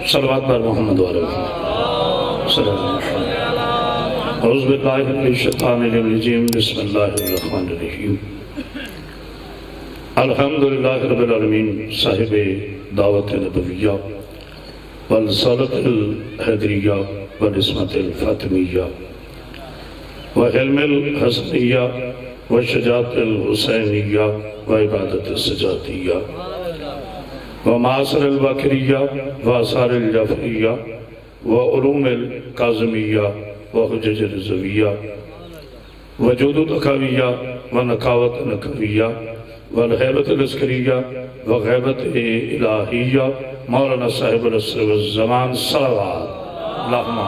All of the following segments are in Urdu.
صلوات بر محمد و علی محمد صلی اللہ علیہ وسلم۔ اعوذ باللہ من الشیطان الرجیم، بسم اللہ الرحمن الرحیم۔ الحمدللہ رب العالمین، صاحب دعوت نبویہ والرسالۃ الحیدریہ والعصمت الفاطمیہ وحلم الحسنیہ وشجاعت الحسینیہ وعبادت السجادیہ ومعاصر الباقریہ وآثار الجعفریہ وعلوم الکاظمیہ وحجج الرضویہ وجود التقویہ ونقاوت نقویہ والحیبت العسکریہ وغیبت الہیہ مولانا صاحب العصر والزمان صلوات اللہم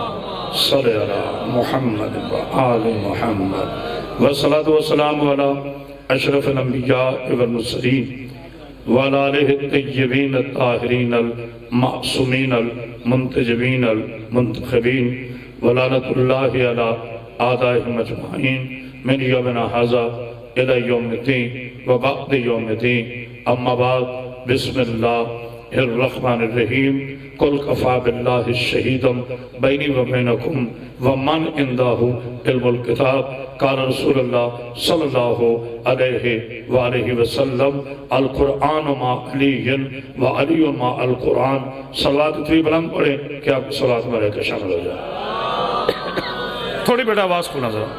صلی علی محمد وآل محمد والصلاة والسلام علی اشرف الانبیاء والمرسلین وعلى آلہ الطیبین الطاہرین المعصومین المنتجبین المنتخبین ولعنۃ اللہ علی اعدائہم اجمعین من یومنا ھذا الی یوم الدین وبعد یوم الدین اما بعد بسم اللہ الرحمن الرحیم قل کفی باللہ شہیدا بینی و بینکم ومن عندہ علم الکتاب قال رسول اللہ صلی اللہ علیہ وآلہ وسلم القرآن ما علی و علی ما القرآن۔ صلوات اتنی بلند پڑھیں کہ آپ کی صلوات میں رہ کے شامل ہو جائے۔ تھوڑی بیٹا آواز کھونا ذرا۔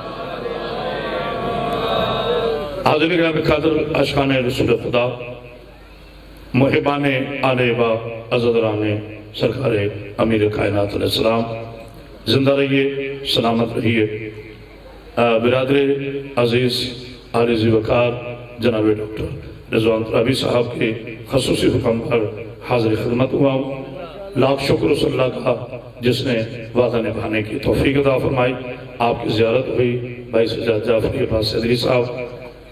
حاضرین گرامی قادر عاشقان رسول خدا، محبان آل با عزدران سرکار امیر کائنات علیہ السلام، زندہ رہیے، سلامت رہیے۔ برادر عزیز عارضی وقار جناب ڈاکٹر رضوان ترابی صاحب کے خصوصی حکم پر حاضر خدمت ہوا ہوں۔ لاکھ شکر اس اللہ کا جس نے وعدہ نبھانے کی توفیق عطا فرمائی۔ آپ کی زیارت ہوئی، بھائی سجاد جعفری عباس صدری صاحب،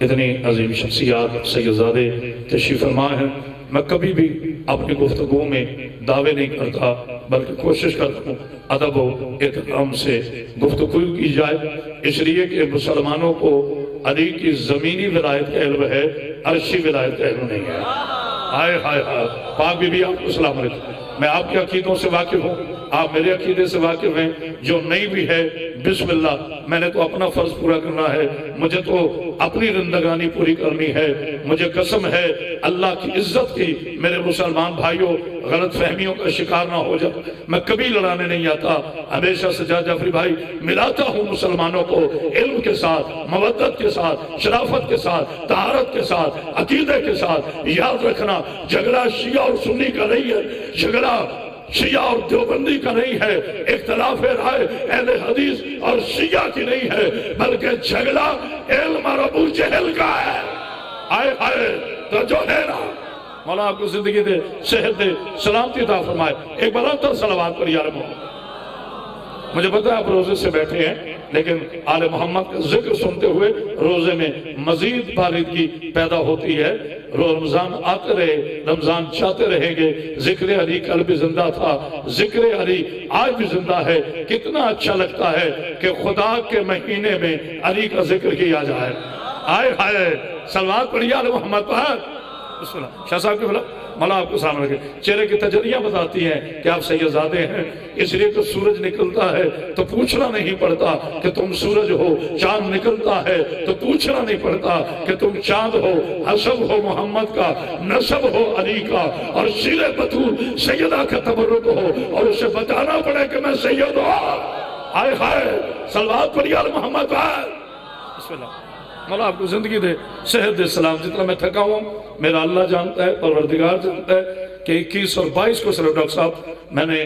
اتنی عظیم شخصیات سیدزادے تشریف فرما ہیں۔ میں کبھی بھی اپنی گفتگو میں دعوے نہیں کرتا، بلکہ کوشش کرتا ہوں ادب و احترام سے گفتگو کی جائے، اس لیے کہ مسلمانوں کو علی کی زمینی ولایت کا علم ہے، عرشی ولایت کا علم نہیں ہے۔ ہائے ہائے ہائے، پاک بی بی آپ کو سلام علیکم۔ میں آپ کے عقیدوں سے واقف ہوں، آپ میرے عقیدے سے واقف ہیں، جو نہیں بھی ہے بسم اللہ، میں نے تو اپنا فرض پورا کرنا ہے، مجھے تو اپنی زندگانی پوری کرنی ہے۔ مجھے قسم ہے اللہ کی عزت کی، میرے مسلمان بھائیوں غلط فہمیوں کا شکار نہ ہو جائے، میں کبھی لڑانے نہیں آتا، ہمیشہ سجاد جعفری بھائی ملاتا ہوں مسلمانوں کو علم کے ساتھ، مودت کے ساتھ، شرافت کے ساتھ، طہارت کے ساتھ، عقیدے کے ساتھ۔ یاد رکھنا جھگڑا شیعہ اور سنی کا نہیں ہے، جھگڑا شیعہ اور دیوبندی کا نہیں ہے، اختلاف رائے اہل حدیث اور شیعہ کی نہیں ہے، بلکہ جھگڑا علم اور ابو جہل کا ہے۔ آئے آئے تو جو ہے نا، مولا آپ کو زندگی دے، صحت دے، سلامتی عطا فرمائے۔ ایک بار تر صلوات پر یا محمد۔ مجھے پتہ ہے آپ روزے سے بیٹھے ہیں، لیکن آل محمد کا ذکر سنتے ہوئے روزے میں مزید باریدگی پیدا ہوتی ہے۔ رمضان آتے رہے، رمضان چاہتے رہیں گے۔ ذکر علی کل بھی زندہ تھا، ذکر علی آج بھی زندہ ہے۔ کتنا اچھا لگتا ہے کہ خدا کے مہینے میں علی کا ذکر کیا جائے۔ آئے آئے صلوات پڑھیے آل محمد پر۔ بسم اللہ۔ شاہ صاحب کے بلا مولا آپ کو سامنے رکھے۔ چہرے کی تجلیاں بتاتی ہیں کہ آپ سیدزادے ہیں، اس لیے کہ سورج نکلتا ہے تو پوچھنا نہیں پڑتا کہ تم سورج ہو، چاند نکلتا ہے تو پوچھنا نہیں پڑتا کہ تم چاند ہو، حسب ہو محمد کا، نسب ہو علی کا، اور شیر بطول سیدہ کا تبرک ہو، اور اسے بتانا پڑے کہ میں سید ہوں۔ آئے ہائے صلوات پڑھیے آل محمد پر۔ بسم اللہ۔ مولا آپ کو زندگی دے، صحت دے، سلام۔ جتنا میں تھکا ہوں میرا اللہ جانتا ہے، پروردگار جانتا ہے کہ 21 اور 22 کو صرف ڈاکٹر صاحب میں نے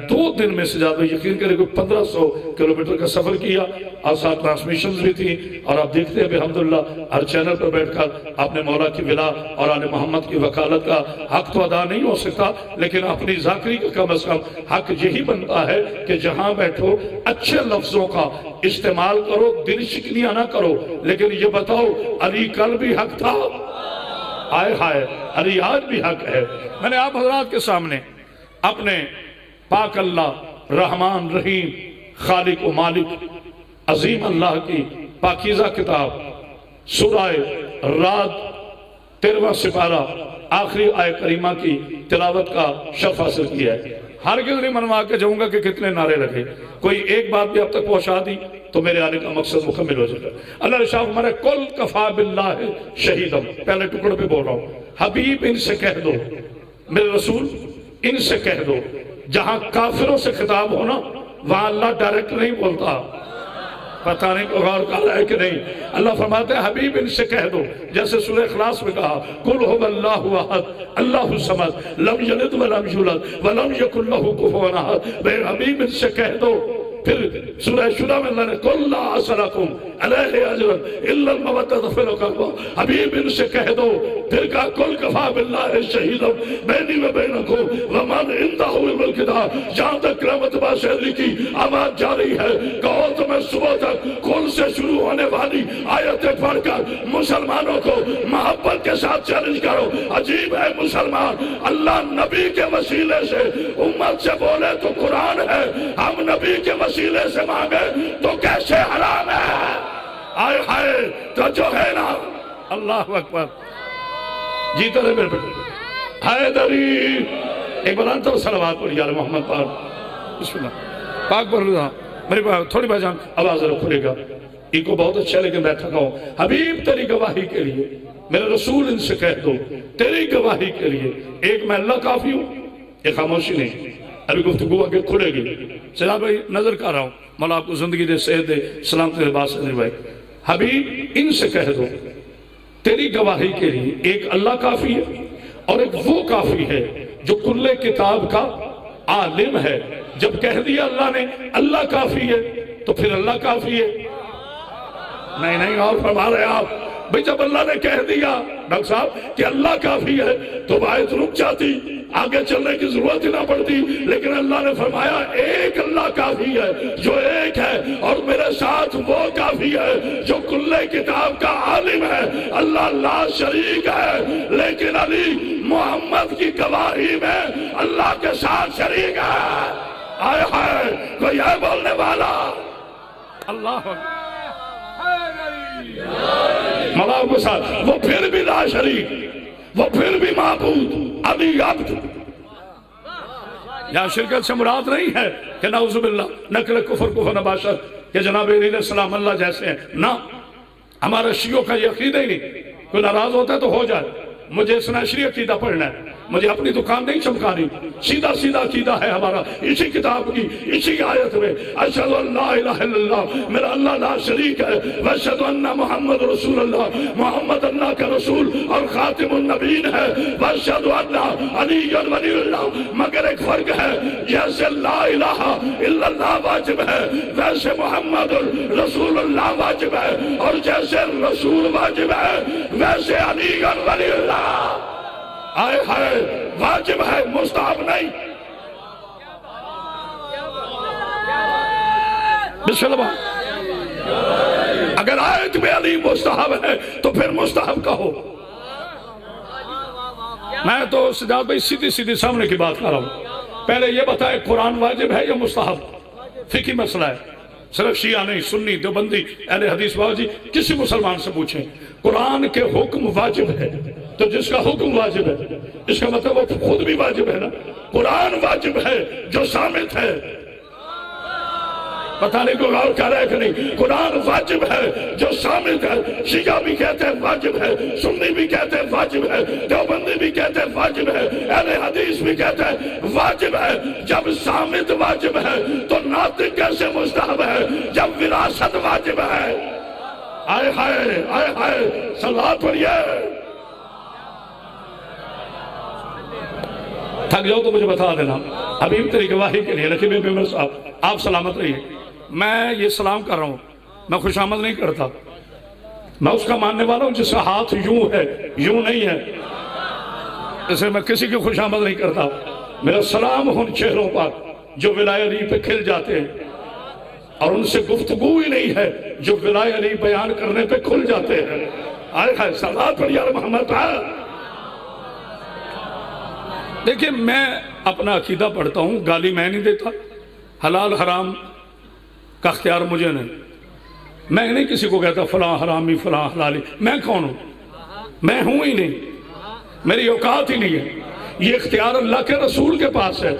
2 دن میں سے زیادہ، یقین کرے کہ 1500 کلومیٹر کا سفر کیا، اور ساتھ ٹرانسمیشنز بھی تھی، اور آپ دیکھتے ہیں الحمدللہ ہر چینل پر بیٹھ کر آپ نے مولا کی ولا اور آل محمد کی وکالت کا حق تو ادا نہیں ہو سکتا، لیکن اپنی ذاکری کا کم از کم حق یہی بنتا ہے کہ جہاں بیٹھو اچھے لفظوں کا استعمال کرو، دل شکنیاں نہ کرو، لیکن یہ بتاؤ علی کل بھی حق تھا، آئے ہائے علی آج بھی حق ہے۔ میں نے آپ حضرات کے سامنے اپنے پاک اللہ رحمان رحیم خالق و مالک عظیم اللہ کی پاکیزہ کتاب سورہ رعد 13واں سپارہ آخری آیت کریمہ کی تلاوت کا شرف حاصل کیا ہے۔ ہرگز نہیں منوا کے جاؤں گا کہ کتنے نعرے لگے، کوئی ایک بات بھی اب تک پہنچا دی تو میرے آنے کا مقصد مکمل ہو جائے گا۔ اللہ نے شاہ ہمارے کل کفا باللہ شہیدم، پہلے ٹکڑے پہ بول رہا ہوں، حبیب ان سے کہہ دو، میرے رسول ان سے کہہ دو، جہاں کافروں سے خطاب ہونا وہاں اللہ ڈائریکٹ نہیں بولتا، پتہ نہیں کو غور کر رہا ہے کہ نہیں۔ اللہ فرماتے ہیں حبیب ان سے کہہ دو، جیسے سورہ اخلاص میں کہا قل هو اللہ احد اللہ الصمد لم یلد ولم یولد ولم یکن له کفوا احد، میرے حبیب ان سے کہہ دو۔ پھر سورہ شورى میں اللہ نے قل لا اسألکم علیہ اجرا الا المودۃ فی القربى، حبیب ان سے کہہ دو۔ پھر کہا قل کفی باللہ شہیدا بینی و بینکم ومن عنده علم الکتاب، جہاں تک قیامت باشدری کی آواز جاری ہے، کہو تو میں صبح تک قل سے شروع ہونے والی آیتیں پڑھ کر مسلمانوں کو محبت کے ساتھ چیلنج کرو۔ عجیب ہے مسلمان، اللہ نبی کے وسیلے سے امت سے بولے تو قرآن ہے، ہم نبی کے وسیلے سے مانگے تو کیسے حرام ہے؟ آئے ہائے تو جو ہے نا، اللہ اکبر، جیتا رہے میرے بیٹے حیدری، ایک بار انتر صلوات پڑھ یا محمد پاک، بسم اللہ پاک پڑھ رہا میری بات تھوڑی بھائی جان آواز ذرا کھلے گا، ان کو بہت اچھا لیکن میں تھکا ہوں۔ حبیب تیری گواہی کے لیے، میرے رسول ان سے کہہ دو تیری گواہی کے لیے، ایک میں اللہ کافی ہوں، یہ خاموشی نہیں، ابھی گفتگو آگے کھلے گی۔ سلام بھائی نظر کر رہا ہوں، مولا آپ کو زندگی دے، صحت دے، سلامتی دے، بات سے بھائی۔ حبیب ان سے کہہ دو تیری گواہی کے لیے ایک اللہ کافی ہے اور ایک وہ کافی ہے جو کل کتاب کا عالم ہے۔ جب کہہ دیا اللہ نے اللہ کافی ہے تو پھر اللہ کافی ہے، نہیں اور فرما رہے آپ بھئی، جب اللہ نے کہہ دیا ڈاکٹر صاحب کہ اللہ کافی ہے تو آیت رک جاتی، آگے چلنے کی ضرورت ہی نہ پڑتی، لیکن اللہ نے فرمایا ایک اللہ کافی ہے جو ایک ہے، اور میرے ساتھ وہ کافی ہے جو کل کتاب کا عالم ہے۔ اللہ لا شریک ہے، لیکن علی محمد کی گواہی میں اللہ کے ساتھ شریک ہے۔ آئے ہائے کوئی ہے بولنے والا؟ اللہ مولا کے ساتھ، وہ پھر بھی لا شریک، وہ پھر بھی معبود، علی عبد۔ یہاں شرکت سے مراد نہیں ہے کہ نعوذ باللہ نقل کفر نباشت کہ جناب علیہ السلام اللہ جیسے ہیں، نہ، ہمارا شیعوں کا یہ عقیدہ ہی نہیں۔ کوئی ناراض ہوتا ہے تو ہو جائے، مجھے سناشری عقیدہ پڑھنا ہے، مجھے اپنی دکان نہیں چمکانی، سیدھا عقیدہ ہے ہمارا اسی کتاب کی، اسی آیت میں، اشہد ان لا الہ الا اللہ، میرا اللہ لا شریک ہے، واشہد ان محمد رسول اللہ، محمد اللہ کا رسول اور خاتم النبیین ہے، واشہد ان علی ولی اللہ۔ مگر ایک فرق ہے، جیسے لا الہ الا اللہ واجب ہے ویسے محمد رسول اللہ واجب ہے، اور جیسے رسول واجب ہے ویسے علی ولی اللہ آئے ہائے واجب ہے، مستحب نہیں۔ بسم اللہ، اگر آیت میں علی مستحب ہے تو پھر مستحب کہو۔ میں تو سجاد بھائی سیدھی سامنے کی بات کر رہا ہوں، پہلے یہ بتائے قرآن واجب ہے یا مستحب؟ فقہی مسئلہ ہے، صرف شیعہ نہیں، سنی، دیوبندی، اہل حدیث بابا جی کسی مسلمان سے پوچھیں، قرآن کے حکم واجب ہے تو جس کا حکم واجب ہے اس کا مطلب وہ خود بھی واجب ہے نا۔ قرآن واجب ہے جو ثابت ہے، پتہ نہیں کو غور کر رہا ہے کہ نہیں، قرآن واجب ہے جو ثابت ہے۔ شیعہ بھی کہتے ہیں واجب ہے، سنی بھی کہتے ہیں واجب ہے، دیوبندی بھی کہتے ہیں واجب ہے، اہل حدیث بھی کہتے ہیں واجب ہے۔ جب ثابت واجب ہے تو ناطق کیسے مستحب ہے جب وراثت واجب ہے؟ آئے ہائے آئے ہائے، صلوات پڑھیے۔ تھک جاؤ تو مجھے بتا دینا، حبیب تیری گواہی کے لیے رکھے میں صاحب آپ سلامت رہیے۔ میں یہ سلام کر رہا ہوں، میں خوش آمد نہیں کرتا، میں اس کا ماننے والا ہوں جس کا ہاتھ یوں ہے، یوں نہیں ہے، اسے میں کسی کی خوش آمد نہیں کرتا۔ میرا سلام ان چہروں پر جو ولایت علی پہ کھل جاتے ہیں، اور ان سے گفتگو ہی نہیں ہے جو ولایت علی بیان کرنے پہ کھل جاتے ہیں۔ آئے خیر صلوات پڑھ یا محمد پڑھ۔ دیکھیں میں اپنا عقیدہ پڑھتا ہوں، گالی میں نہیں دیتا، حلال حرام کا اختیار مجھے نہیں، میں نہیں کسی کو کہتا فلاں حرامی فلاں حلالی، میں کون ہوں؟ میں ہوں ہی نہیں۔ میری اوقات ہی نہیں ہے. یہ اختیار اللہ کے رسول کے پاس ہے.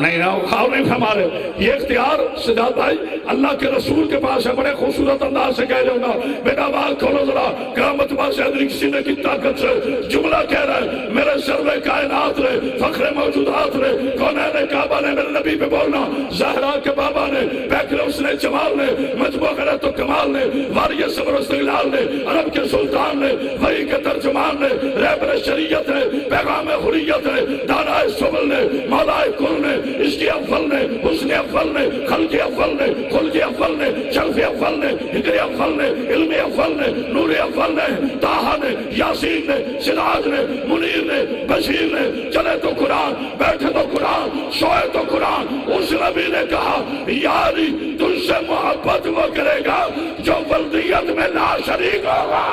نہیں نہیں ہمارے یہ اختیار سجاد بھائی اللہ کے رسول کے پاس ہے. بڑے خوبصورت انداز سے کہہ جاؤں گا. بیٹا بات کھولو ذرا. قیامت سے ادری سینے کی طاقت سے جملہ کہہ رہا ہے میرے سرور کائنات نے فخر موجودات نے کونین کعبہ نے میرے نبی پہ بولنا. زہرا کے بابا نے پیکر حسن جمال نے مجموع غیرت و کمال نے واریہ صبر و استقلال نے عرب کے سلطان نے وحی کے ترجمان نے رہبر شریعت نے پیغام حریت نے دانائے سبل نے مولائے کل نے عشق اول نے حسن اول نے خلق اول نے خلق اول نے شرف اول نے ذکر اول نے علم اول نے نور اول نے طٰہٰ نے یاسین نے سراج نے منیر نے بشیر نے. چلے تو قرآن بیٹھے تو قرآن سوئے تو قرآن. اس نبی نے کہا یاری تجھ سے محبت وہ کرے گا جو ولدیت میں لا شریک ہوگا.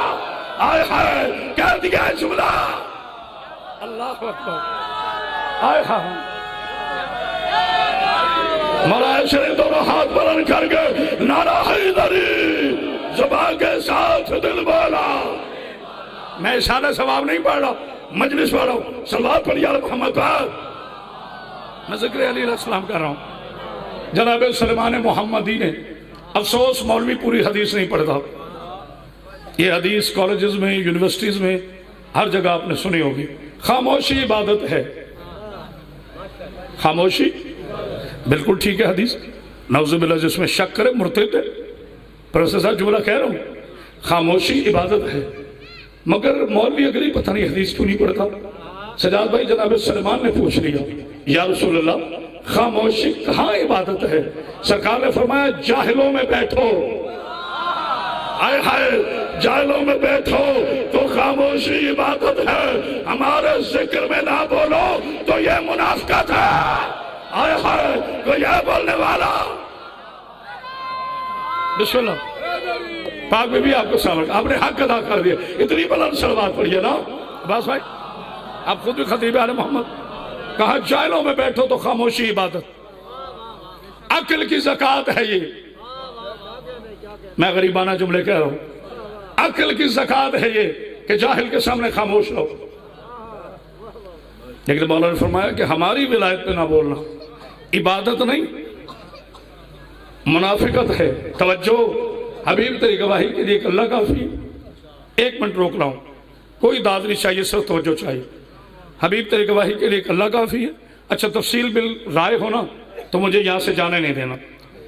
آئے ہائے کہہ دیا جملہ. اللہ اکبر. آئے ہائے مولا شریف دونوں ہاتھ بلند کر کے نعرہ حیدری زبان کے ساتھ دل بولا. میں اشارہ ثواب نہیں پڑھ رہا مجلس پڑھ رہا ہوں. صلوات پڑھی یا محمد پر. میں ذکر علی علیہ السلام کر رہا ہوں. جناب سلیمان محمدی نے افسوس مولوی پوری حدیث نہیں پڑھتا. یہ حدیث کالجز میں یونیورسٹیز میں ہر جگہ آپ نے سنی ہوگی. خاموشی عبادت ہے. خاموشی بالکل ٹھیک ہے حدیث. نعوذ باللہ جس میں شک کرے مرتد ہے. پروفیسر صاحب جملہ کہہ رہا ہوں خاموشی عبادت ہے. مگر مولوی اگلی پتہ نہیں حدیث کیوں نہیں پڑھتا. سجاد بھائی جناب سلیمان نے پوچھ لیا یا رسول اللہ خاموشی کہاں عبادت ہے؟ سرکار نے فرمایا جاہلوں میں بیٹھو. آئے ہائے جاہلوں میں بیٹھو تو خاموشی عبادت ہے. ہمارے ذکر میں نہ بولو تو یہ منافقت ہے. آئے ہائے کوئی ہے بولنے والا؟ بسم اللہ. پاک میں بھی آپ کو سلام. آپ نے حق ادا کر دیا. اتنی بلند صلوات پڑھیے نا بس بھائی. آپ خود بھی خطیب آل محمد. کہا جاہلوں میں بیٹھو تو خاموشی عبادت. عقل کی زکوٰۃ ہے یہ. میں غریبانہ جملے کہہ رہا ہوں. عقل کی زکوٰۃ ہے یہ کہ جاہل کے سامنے خاموش رہو. لیکن مولا نے فرمایا کہ ہماری ولایت پہ نہ بولنا عبادت نہیں منافقت ہے. توجہ حبیب تیری گواہی کے لیے اللہ کافی. ایک منٹ روک رہا ہوں. کوئی داد نہیں چاہیے صرف توجہ چاہیے. حبیب تیری گواہی کے لیے اللہ کافی ہے. اچھا تفصیل بل رائے ہونا تو مجھے یہاں سے جانے نہیں دینا.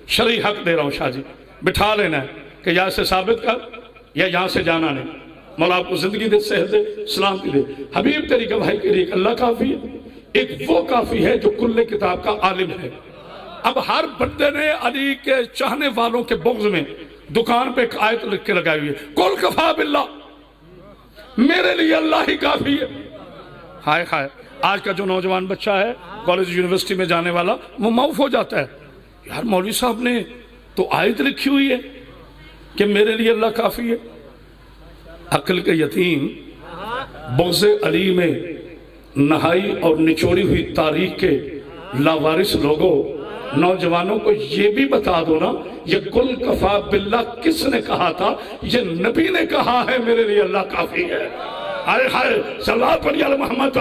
شرعی حق دے رہا ہوں شاہ جی. بٹھا لینا ہے کہ یہاں سے ثابت کر یا یہاں سے جانا نہیں. مولا آپ کو زندگی دے صحت دے سلامتی دے. حبیب تیری گواہی کے لیے اللہ کافی ہے. ایک وہ کافی ہے جو کل کتاب کا عالم ہے. اب ہر بندے نے علی کے چاہنے والوں کے بغض میں دکان پہ ایک آیت لکھ کے لگائی ہوئی ہے قل کفا باللہ. میرے لیے اللہ ہی کافی ہے. ہائے ہائے آج کا جو نوجوان بچہ ہے کالج یونیورسٹی میں جانے والا وہ معاف ہو جاتا ہے. یار مولوی صاحب نے تو آیت لکھی ہوئی ہے کہ میرے لیے اللہ کافی ہے. عقل کے یتیم بغض علی میں نہائی اور نچوڑی ہوئی تاریخ کے لاوارث لوگوں نوجوانوں کو یہ بھی بتا دو نا یہ قل کفا باللہ کس نے کہا تھا؟ یہ نبی نے کہا ہے میرے لیے اللہ کافی ہے. آئے ہائے صلوات پڑھی علی محمد.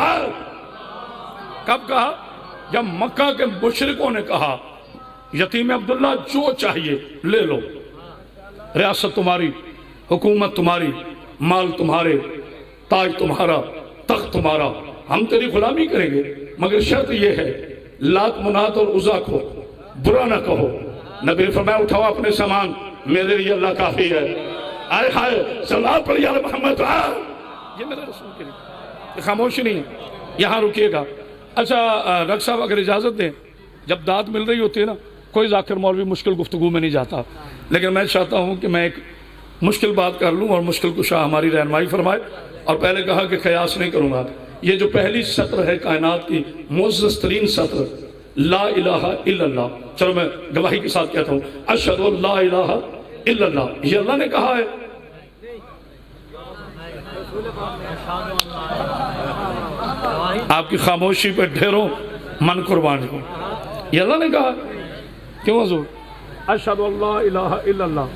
کب کہا؟ جب مکہ کے مشرکوں نے کہا یتیم عبداللہ جو چاہیے لے لو. ریاست تمہاری حکومت تمہاری مال تمہارے تاج تمہارا تخت تمہارا ہم تیری غلامی کریں گے مگر شرط یہ ہے لات منات اور عزا کو برا نہ کہو. نبی نے فرمایا اٹھاؤ اپنے سامان میرے لیے اللہ کافی ہے. آئے ہائے صلوات پڑھی علی محمد. یہ میرے رسول کے لیے خاموشی نہیں ہے. یہاں رکیے گا. اچھا ڈاکٹر صاحب اگر اجازت دیں جب داد مل رہی ہوتی ہے نا کوئی ذاکر مولوی مشکل گفتگو میں نہیں جاتا لیکن میں چاہتا ہوں کہ میں ایک مشکل بات کر لوں اور مشکل کشا ہماری رہنمائی فرمائے. اور پہلے کہا کہ قیاس نہیں کروں گا. یہ جو پہلی سطر ہے کائنات کی معزز ترین سطر لا الہ الا اللہ. چلو میں گواہی کے ساتھ کہتا ہوں اشہد ان لا الہ الا اللہ. یہ اللہ نے کہا ہے. آپ کی خاموشی پہ ڈھیروں من قربان ہو. یہ اللہ نے کہا. کیوں حضور؟ اشہد ان لا الہ الا اللہ.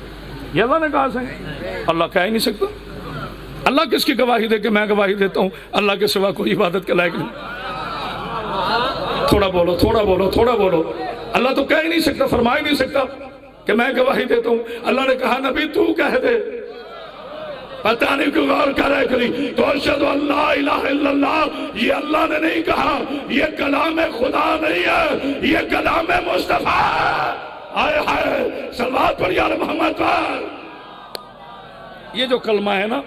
یہ اللہ نے کہا سے اللہ کہہ ہی نہیں سکتا. اللہ کس کی گواہی دے کہ میں گواہی دیتا ہوں اللہ کے سوا کوئی عبادت کے لائق نہیں؟ تھوڑا بولو، تھوڑا بولو، تھوڑا بولو۔ اللہ تو کہہ ہی نہیں سکتا، فرما ہی نہیں سکتا کہ میں گواہی دیتا ہوں۔ اللہ نے کہا نبی تو کہہ دے، پتہ نہیں کیوں غور کر رہے کری تو اشہد ان لا الہ الا اللہ، یہ اللہ نے نہیں کہا، یہ کلام خدا نہیں ہے، یہ کلام مصطفیٰ ہے۔ آئے ہائے صلوات پڑھ یا محمد پر۔ یہ جو کلمہ ہے نا،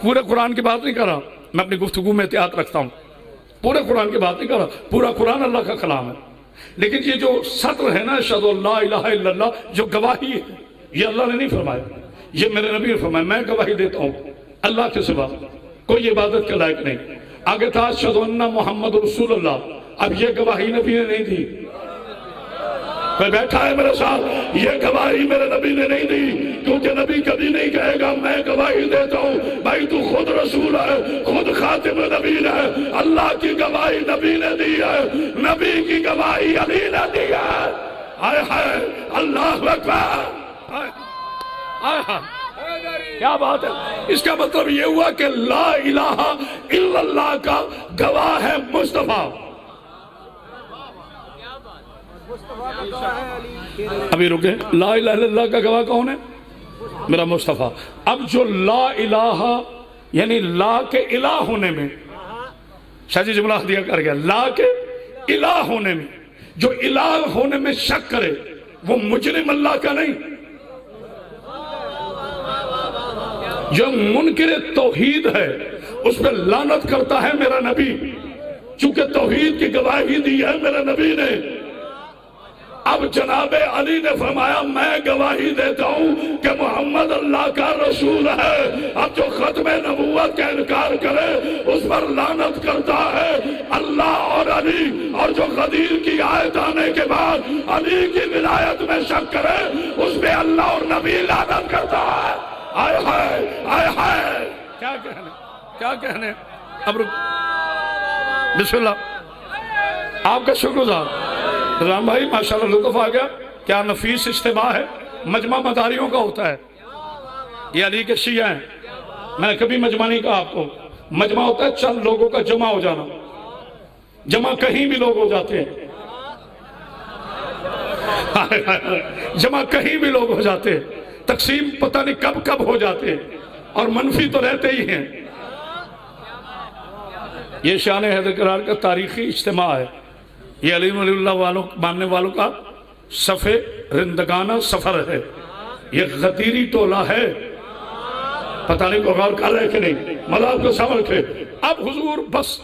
پورے قرآن کی بات نہیں کر رہا میں، اپنی گفتگو میں احتیاط رکھتا ہوں، پورے قرآن کی بات نہیں کر رہا، پورا قرآن اللہ کا کلام ہے، لیکن یہ جو سطر ہے نا اشہد ان لا الہ الا اللہ، جو گواہی ہے یہ اللہ نے نہیں فرمایا، یہ میرے نبی نے فرمایا میں گواہی دیتا ہوں اللہ کے سوا کوئی عبادت کے لائق نہیں۔ آگے تھا اشہد ان محمد رسول اللہ، اب یہ گواہی نبی نے نہیں دی، کوئی بیٹھا ہے میرے ساتھ، یہ گواہی میرے نبی نے نہیں دی، کیونکہ نبی کبھی نہیں کہے گا میں گواہی دیتا ہوں بھائی تو خود رسول ہے، خود خاتم نبی ہے۔ اللہ کی گواہی نبی نے دی ہے، نبی کی گواہی علی نے دی ہے۔ آئے ہائے اللہ اکبر، آئے ہائے کیا بات ہے۔ اس کا مطلب یہ ہوا کہ لا الہ الا اللہ کا گواہ ہے مصطفیٰ۔ ابھی رکے، لا الہ الا اللہ کا گواہ کون ہے؟ میرا مصطفیٰ۔ اب جو لا الہ یعنی لا کے الہ ہونے میں، شاہ جی جملہ دیا کر گیا، لا کے الہ ہونے میں، جو الہ ہونے میں شک کرے وہ مجرم اللہ کا نہیں، جو منکر توحید ہے اس پہ لعنت کرتا ہے میرا نبی، چونکہ توحید کی گواہی دی ہے میرے نبی نے۔ اب جناب علی نے فرمایا میں گواہی دیتا ہوں کہ محمد اللہ کا رسول ہے۔ اب جو ختم نبوت کا انکار کرے اس پر لعنت کرتا ہے اللہ اور علی، اور جو غدیر کی آیت آنے کے بعد علی کی ولایت میں شک کرے اس پہ اللہ اور نبی لعنت کرتا ہے۔ آئے ہائے آئے ہائے کیا کہنے، کیا کہنے۔ اب بسم اللہ، آپ کا شکر گزار رام بھائی، ماشاءاللہ لطف آ گیا، کیا نفیس اجتماع ہے، مجمع مداریوں کا ہوتا ہے، یہ علی کے شیعہ ہیں، میں نے کبھی مجمع نہیں کہا آپ کو، مجمع ہوتا ہے چند لوگوں کا جمع ہو جانا، جمع کہیں بھی لوگ ہو جاتے ہیں، جمع کہیں بھی لوگ ہو جاتے ہیں، تقسیم پتہ نہیں کب کب ہو جاتے ہیں، اور منفی تو رہتے ہی ہیں۔ یہ شان حیدر کرار کا تاریخی اجتماع ہے، یہ علی ولی اللہ ماننے والوں کا صفِ رندگانہ سفر ہے، یہ غدیری ٹولہ ہے، پتہ نہیں کو غور کر رہے کہ نہیں، مذہب کو سمجھ کے۔ اب حضور بس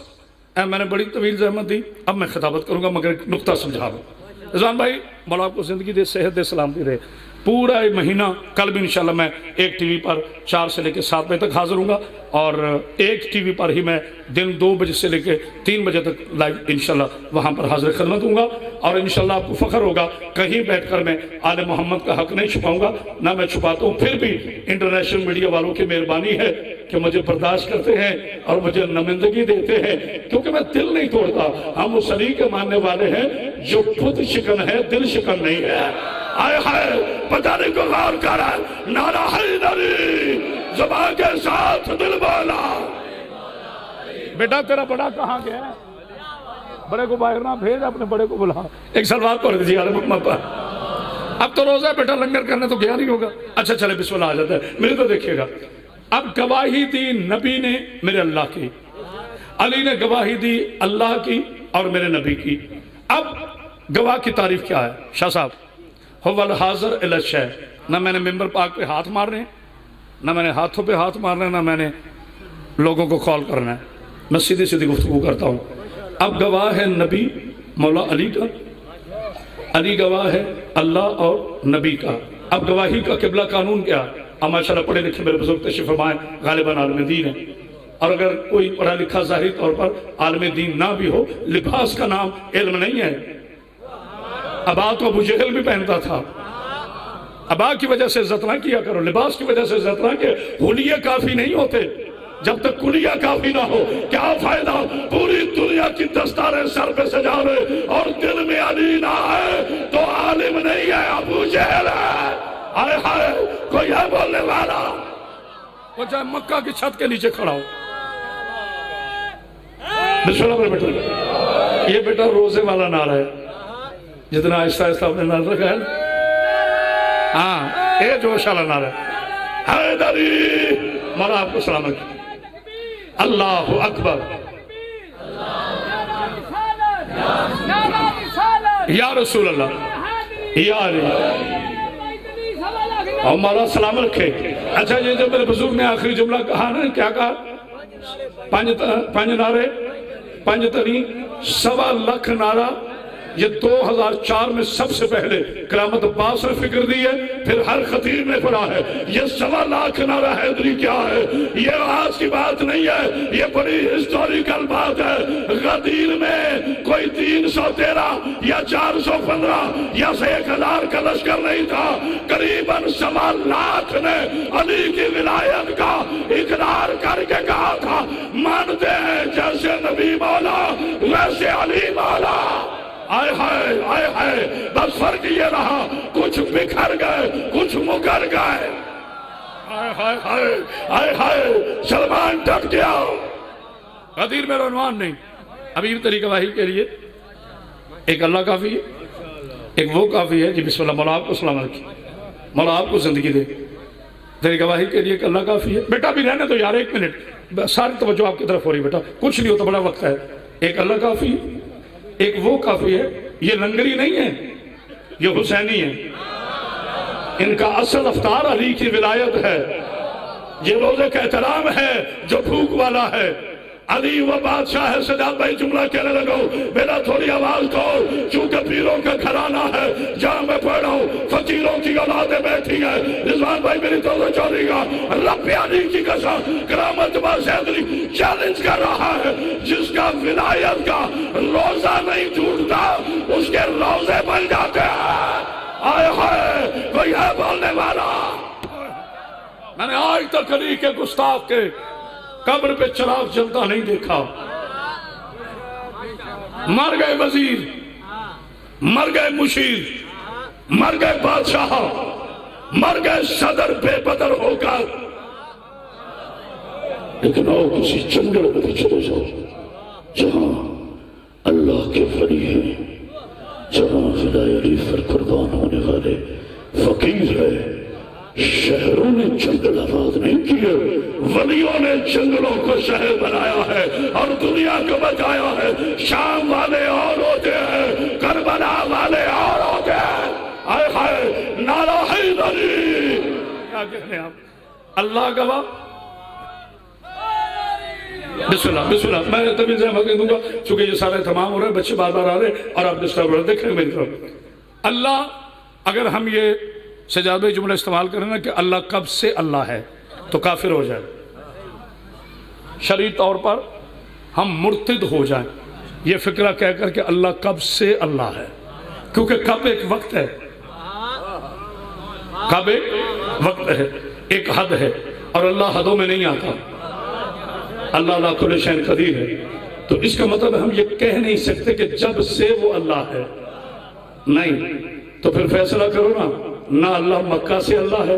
میں نے بڑی طویل زحمت دی، اب میں خطابت کروں گا مگر ایک نقطہ سمجھا رہا۔ رضوان بھائی مولا آپ کو زندگی دے، صحت دے، سلامتی رہے، پورا مہینہ کل بھی انشاءاللہ میں ایک ٹی وی پر 4 سے لے کے 7 بجے تک حاضر ہوں گا، اور ایک ٹی وی پر ہی میں دن 2 بجے سے لے کے 3 بجے تک لائیو انشاءاللہ وہاں پر حاضر خدمت ہوں گا، اور انشاءاللہ آپ کو فخر ہوگا کہیں بیٹھ کر میں آل محمد کا حق نہیں چھپاؤں گا، نہ میں چھپاتا ہوں، پھر بھی انٹرنیشنل میڈیا والوں کی مہربانی ہے کہ مجھے برداشت کرتے ہیں اور مجھے نمائندگی دیتے ہیں، کیونکہ میں دل نہیں توڑتا، ہم اس علی کے ماننے والے ہیں جو خود شکن ہے، دل شکن نہیں ہے۔ آئے ہائے پتہ نہیں کو غور کر رہا ہے، نعرہ حیدری زبان کے ساتھ دل بالا۔ بیٹا تیرا بڑا کہاں گیا ہے؟ بڑے کو باہر نہ بھیج، اپنے بڑے کو بلا۔ ایک سلوات پڑھ دیجیے علی محمد پر۔ اب تو روزہ بیٹا لنگر کرنے تو گیا نہیں ہوگا، اچھا چلے بسم اللہ آ جاتا ہے، میرے تو دیکھیے گا۔ اب گواہی دی نبی نے میرے اللہ کی، علی نے گواہی دی اللہ کی اور میرے نبی کی۔ اب گواہ کی تعریف کیا ہے شاہ صاحب؟ هو الحاضر الی الشیء، نہ میں نے ممبر پاک پہ ہاتھ مارنے ہیں، نہ میں نے ہاتھوں پہ ہاتھ مارنا ہے، نہ میں نے لوگوں کو کال کرنا ہے، میں سیدھی سیدھی گفتگو کرتا ہوں۔ اب گواہ ہے نبی مولا علی کا، علی گواہ ہے اللہ اور نبی کا۔ اب گواہی کا قبلہ قانون کیا؟ اب ماشاءاللہ پڑھے لکھے میرے بزرگ تشریف فرمائیں، غالباً عالم دین ہے، اور اگر کوئی پڑھا لکھا ظاہری طور پر عالم دین نہ بھی ہو، لباس کا نام علم نہیں ہے۔ ابا تو ابو جہل بھی پہنتا تھا، ابا کی وجہ سے عزت نہ کیا کرو، لباس کی وجہ سے عزت نہ کیا، حلیے کافی نہیں ہوتے جب تک کلیہ کافی نہ ہو۔ کیا فائدہ پوری دنیا کی دستاریں سر پہ سجاوے اور دل میں علی نہ ہے تو عالم نہیں ہے، ابو جہل ہے۔ آئے ہائے کوئی ہے بولنے والا؟ وہ چاہے مکہ کی چھت کے نیچے کھڑا ہو. بسم اللہ بیٹا. یہ بیٹا روزے والا نعرہ ہے. جتنا آہستہ آہستہ اپنے نعرہ رکھا ہے ہاں یہ جوش والا نعرہ ہے. حیدری. مولا آپ کو سلامت. اللہ اکبر. یا رسول اللہ یا علی. اور مولا سلام رکھے. اچھا یہ جو میرے بزرگ نے آخری جملہ کہا نا کیا کہا؟ پانچ نعرے پانچ تنی 1.25 لاکھ نعرہ. یہ 2004 میں سب سے پہلے کرامت عباس نے فکر دی ہے. پھر ہر خطیب نے پڑھا ہے. یہ 1.25 لاکھ نعرہ حیدری کیا ہے؟ یہ آج کی بات نہیں ہے, یہ بڑی ہسٹوریکل بات ہے. غدیر میں کوئی 313 یا 415 یا 1000 کا لشکر نہیں تھا. قریباً 1.25 لاکھ نے علی کی ولایت کا اقرار کر کے کہا تھا مانتے ہیں جیسے نبی مولا ویسے علی مولا. آئے ہائے آئے ہائے. بس فرق یہ رہا کچھ بکھر گئے کچھ مکر گئے. آئے ہائے ہائے آئے ہائے. سلمان ٹک گیا. غدیر میں عنوان نہیں. ابھی طریقہ واہی کے لیے ایک اللہ کافی ہے, ایک وہ کافی ہے. جی بسم اللہ. مولا آپ کو سلام رکھیں. مولا آپ کو زندگی دے. طریقہ واہی کے لیے ایک اللہ کافی ہے. بیٹا بھی رہنے تو یار 1 منٹ. ساری توجہ آپ کی طرف ہو رہی بیٹا. کچھ نہیں ہوتا بڑا وقت ہے. ایک اللہ کافی ہے, ایک وہ کافی ہے. یہ لنگری نہیں ہے, یہ حسینی ہے. ان کا اصل افطار علی کی ولایت ہے. یہ روزے کا احترام ہے جو بھوک والا ہے. علی وہ بادشاہ ہے. سجاد بھائی جملہ کہنے لگو میرا تھوڑی آواز کو, چونکہ پیروں کا گھرانہ ہے جہاں میں پڑھ رہا ہوں فقیروں کی اولادیں بیٹھی ہیں. رضوان بھائی میری توجہ چاہیے گا. رب علی کی قسم کرامت عباس حیدری چیلنج کر رہا ہے جس کا ولایت کا روزہ نہیں ٹوٹتا اس کے روزے بن جاتے ہیں. آئے ہائے کوئی ہے بولنے والا؟ میں نے آج تک علی کے گستاخ کے قبر پہ چراغ جلتا نہیں دیکھا. مر گئے وزیر, مر گئے مشیر, مر گئے بادشاہ, مر گئے صدر بے بدر ہو کر, لیکن آؤ کسی جنگل میں چلے جاؤ جہاں اللہ کے ولی ہیں, جہاں فدائے علی پر قربان ہونے والے فقیر ہے. شہروں نے جنگل آباد نہیں کیے, ولیوں نے جنگلوں کو شہر بنایا ہے اور دنیا کو بچایا ہے. شام والے اور ہوتے ہیں, کربلا والے اور ہوتے ہیں. آئے ہائے نعرہ حیدری. کیا کہتے ہیں آپ؟ اللہ گواہ. بسم اللہ بسم اللہ. میں تبھی سے مقصد دوں گا چونکہ یہ سارے تمام ہو رہے ہیں, بچے بار بار آ رہے ہیں اور آپ ڈسٹرب ہو رہے ہیں. دیکھیں میری طرف. اللہ, اگر ہم یہ سجاد بھائی جملہ استعمال کریں نا کہ اللہ کب سے اللہ ہے تو کافر ہو جائے. شرعی طور پر ہم مرتد ہو جائیں یہ فکرہ کہہ کر کہ اللہ کب سے اللہ ہے, کیونکہ کب ایک وقت ہے, کب ایک وقت ہے, ایک حد ہے, اور اللہ حدوں میں نہیں آتا. اللہ لا کل شیء قدیر ہے. تو اس کا مطلب ہم یہ کہہ نہیں سکتے کہ جب سے وہ اللہ ہے. نہیں تو پھر فیصلہ کرو نا. نہ اللہ مکہ سے اللہ ہے,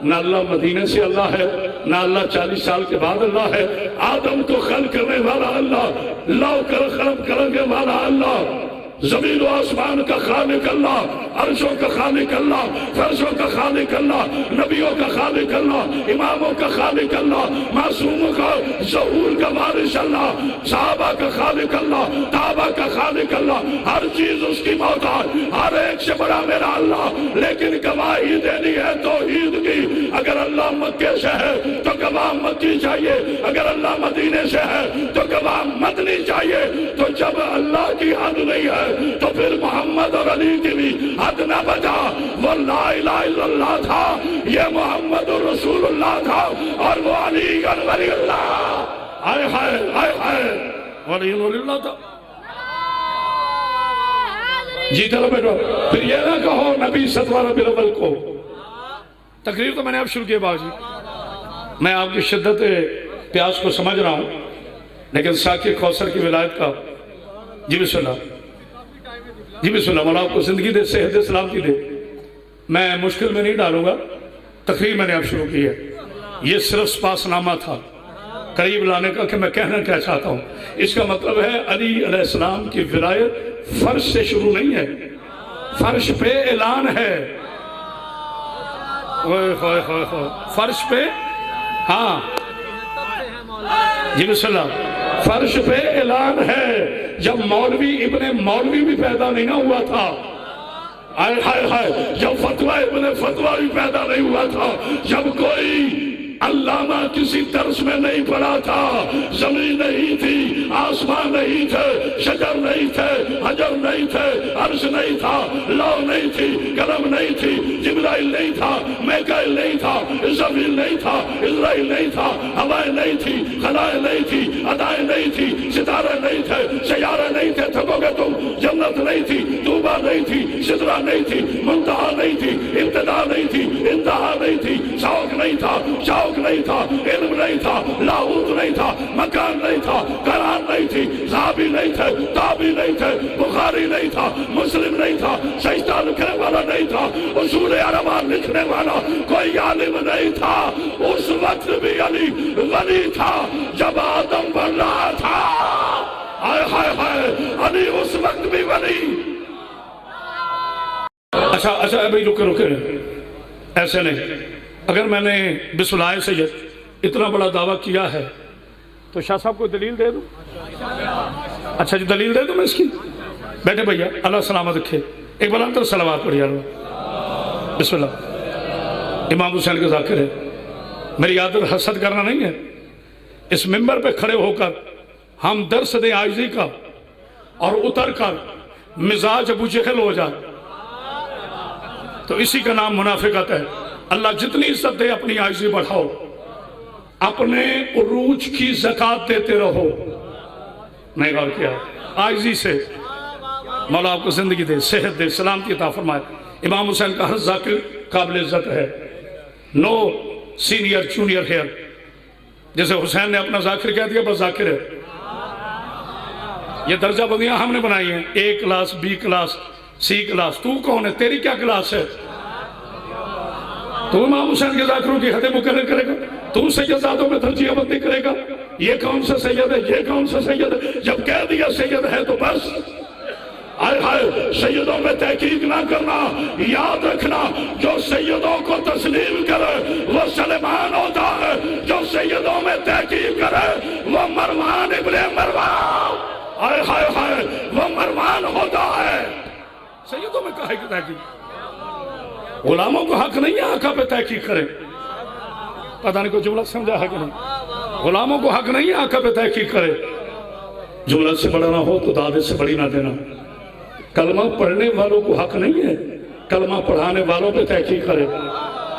نہ اللہ مدینہ سے اللہ ہے, نہ اللہ 40 سال کے بعد اللہ ہے. آدم کو خلق کرنے والا اللہ, لو کر خلق کرنے والا اللہ, زمین و آسمان کا خالق اللہ, عرشوں کا خالق اللہ, فرشوں کا خالق اللہ, نبیوں کا خالق اللہ, اماموں کا خالق اللہ, معصوموں کا ظہور کا وارث اللہ, صحابہ کا خالق اللہ, تابع کا خالق اللہ. ہر چیز اس کی محتاج, ہر ایک سے بڑا میرا اللہ. لیکن گواہی دینی ہے توحید کی. اگر اللہ مکے سے ہے تو گواہ مکی چاہیے, اگر اللہ مدینے سے ہے تو گواہ مدنی چاہیے. تو جب اللہ کی حد نہیں ہے تو پھر محمد اور علی کی بھی حد نہ بچا. وہ لا الہ الا اللہ تھا, یہ محمد رسول اللہ تھا, اور وہ علی ولی اللہ. آئے ہائے آئے ہائے ولی اللہ تھا. جی چلو بیٹھو. پھر یہ نہ کہو نبی 17 ربیع الاول کو. تقریر تو میں نے اب شروع کیا باجی, میں آپ کی شدت پیاس کو سمجھ رہا ہوں, لیکن ساقی کوثر کی ولایت کا. جی بسم اللہ. جی بسم اللہ. مولا آپ کو زندگی دے, صحت دے, سلامتی دے. میں مشکل میں نہیں ڈالوں گا, تقریر میں نے اب شروع کی ہے. یہ صرف سپاسنامہ تھا قریب لانے کا کہ میں کہنا کیا چاہتا ہوں. اس کا مطلب ہے علی علیہ السلام کی ولایت فرش سے شروع نہیں ہے، فرش پہ اعلان ہے. فرش پہ، ہاں جی بسم اللہ، فرش پہ اعلان ہے. جب مولوی ابن مولوی بھی پیدا نہیں نہ ہوا تھا، ہائے ہائے ہائے، جب فتویٰ ابن فتویٰ بھی پیدا نہیں ہوا تھا، جب کوئی علامہ کسی درس میں نہیں پڑھا تھا، زمین نہیں تھی، آسمان نہیں تھے، شجر نہیں تھے، حجر نہیں تھے، عرش نہیں تھا، لو نہیں تھی، قلم نہیں تھی، جبرائیل نہیں تھا، میکائیل نہیں تھا، اسرافیل نہیں تھا، اسرائیل نہیں تھا، ہوائیں نہیں تھی، خلائیں نہیں تھی، ادائیں نہیں تھی، ستارے نہیں تھے، سیارے نہیں تھے. تھکو گے تم. جنت نہیں تھی، طوبا نہیں تھی، سدرہ نہیں تھی، منتہا نہیں تھی، ابتدا نہیں تھی، انتہا نہیں تھی، شوق نہیں تھا، شوق نہیں تھا، علم نہیں تھا، لاہوت نہیں تھا، مکان نہیں تھا، قرآن نہیں تھی، صحابی نہیں تھے، تابعی نہیں تھے، بخاری نہیں تھا، مسلم نہیں تھا، سجدہ لکھنے والا نہیں تھا، اصول اربعہ لکھنے والا کوئی عالم نہیں تھا. اس وقت بھی علی ولی تھا جب آدم بن رہا تھا. ہائے ہائے ہائے، علی اس وقت بھی ولی. اچھا ابھی رکے ایسے نہیں. اگر میں نے بسم اللہ سید اتنا بڑا دعویٰ کیا ہے تو شاہ صاحب کو دلیل دے دوں. اچھا جی دلیل دے دوں میں اس کی. بیٹھے بھیا، اللہ سلامت رکھے. ایک بلند صلوات پڑھی یار. بسم اللہ. امام حسین کے ذاکر ہے. میری عادت حسد کرنا نہیں ہے. اس ممبر پہ کھڑے ہو کر ہم درس دیں عاجزی کا اور اتر کر مزاج ابو جہل ہو جائے تو اسی کا نام منافقت ہے. اللہ جتنی عزت دے اپنی عاجزی بڑھاؤ، اپنے عروج کی زکوٰۃ دیتے رہو. نہیں غور کیا؟ عاجزی سے مولا آپ کو زندگی دے، صحت دے، سلامتی عطا فرمائے. امام حسین کا ہر ذاکر قابل عزت ہے. نو سینئر جونیئر ہیئر. جیسے حسین نے اپنا ذاکر کہہ دیا بس ذاکر ہے. یہ درجہ بندیاں ہم نے بنائی ہیں، A class, B class, C class. تو کون ہے؟ تیری کیا کلاس ہے؟ تو امام حسین کے ذاکروں کی حد مقرر کرے گا؟ تو سیدزادوں میں درجہ بندی کرے گا؟ یہ کون سا سید ہے، یہ کون سا سید ہے؟ جب کہہ دیا سید ہے تو بس. آئے ہائے، سیدوں میں تحقیق نہ کرنا. یاد رکھنا، جو سیدوں کو تسلیم کرے وہ سلیمان ہوتا ہے، جو سیدوں میں تحقیق کرے وہ مروان ابن مروان، آئے ہائے ہائے، وہ مروان ہوتا ہے. سیدوں میں کہا ہے کہ تحقیق. غلاموں کو حق نہیں ہے آقا پہ تحقیق کرے. پتہ نہیں کوئی جملہ سمجھا ہے کہ نہیں؟ غلاموں کو حق نہیں ہے آقا پہ تحقیق کرے. جملہ سے بڑا نہ ہو تو دادے سے بڑی نہ دینا. کلمہ پڑھنے والوں کو حق نہیں ہے، کلمہ پڑھانے والوں پہ تحقیق کرے.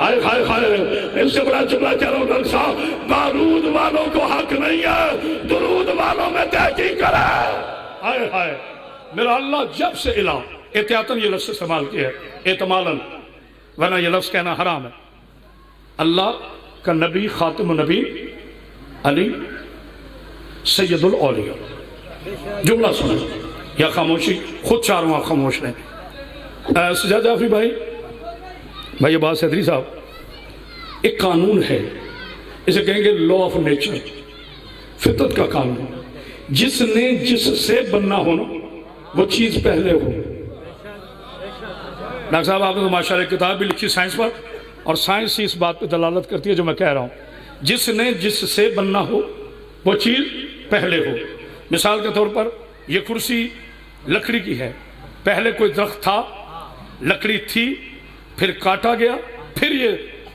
آئے ہائے ہائے، اس سے بڑا جملہ کہہ رہا ہوں ڈاکٹر صاحب، بارود والوں کو حق نہیں ہے، درود والوں میں تحقیق کرے. آئے ہائے، میرا اللہ جب سے الہ، احتیاطاً یہ لفظ استعمال کیا ہے، احتمالاً، ورنہ یہ لفظ کہنا حرام ہے. اللہ کا نبی خاتم النبی علی سید الاولیاء. جملہ سنیں یا خاموشی، خود چاروں خاموش رہیں. سجاد جعفری بھائی عباس حیدری صاحب، ایک قانون ہے، اسے کہیں گے لا آف نیچر، فطرت کا قانون. جس نے جس سے بننا ہونا وہ چیز پہلے ہو. ڈاکٹر صاحب آپ نے تو ماشاءاللہ کتاب بھی لکھی سائنس پر، اور سائنس ہی اس بات پہ دلالت کرتی ہے جو میں کہہ رہا ہوں. جس نے جس سے بننا ہو وہ چیز پہلے ہو. مثال کے طور پر یہ کرسی لکڑی کی ہے، پہلے کوئی درخت تھا، لکڑی تھی، پھر کاٹا گیا، پھر یہ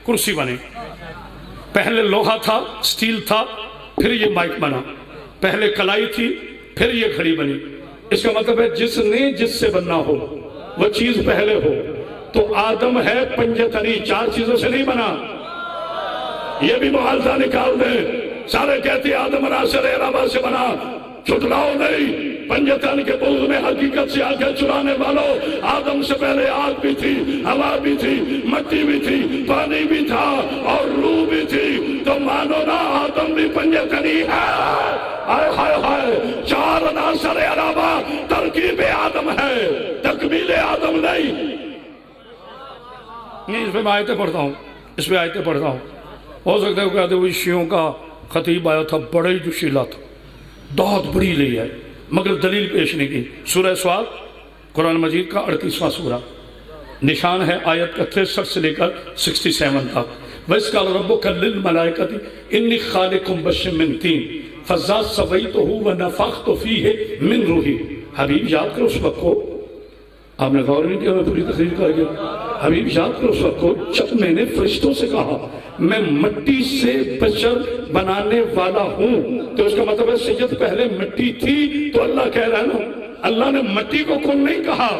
کرسی بنی. پہلے لوہا تھا، سٹیل تھا، پھر یہ مائک بنا. پہلے کلائی تھی، پھر یہ گھڑی بنی. اس کا مطلب ہے جس نے جس سے بننا ہو وہ چیز پہلے ہو. تو آدم ہے پنجتنی، 4 چیزوں سے نہیں بنا. یہ بھی معالضہ نکال دیں. سارے کہتے آدم عناصر عربہ سے بنا، چھٹلاؤ نہیں. پنجتن کے بغض میں حقیقت سے آگے چرانے والوں، آدم سے پہلے آگ بھی تھی، ہوا بھی تھی، مٹی بھی تھی، پانی بھی تھا اور روح بھی تھی. تو مانو نا آدم بھی پنجتنی ہے. آئے ہائے ہائے، 4 عناصر عربہ ترکیب آدم ہے، تکمیل آدم نہیں. اس پہ میں آیتیں پڑھتا ہوں، ہو سکتا ہے وہ کہتے ہوئے شیعوں کا خطیب آیا تھا بڑا ہی جوشیلا تھا، دعوت بڑی لی ہے، مگر دلیل پیش نہیں کی۔ سورہ سواد قرآن مجید کا 38واں سورہ، نشان ہے آیت کا 63 سے لے کر 67 تک۔ وَإِذْ قَالَ رَبُّكَ لِلْمَلَائِكَةِ إِنِّي خَالِقٌ بَشَرًا مِّن طِينٍ فَإِذَا سَوَّيْتُهُ وَنَفَخْتُ فِيهِ مِن رُوحِي۔ حبیب یاد کرو اس وقت کو، آپ نے غور نہیں کیا میں پوری تقریر کر گیا، حبیب یاد کرو اس وقت کو جب میں نے فرشتوں سے کہا میں مٹی سے بشر بنانے والا ہوں، تو اس کا مطلب ہے سید پہلے مٹی تھی، تو اللہ کہہ رہا ہے نا اللہ نے مٹی کو کن نہیں کہا،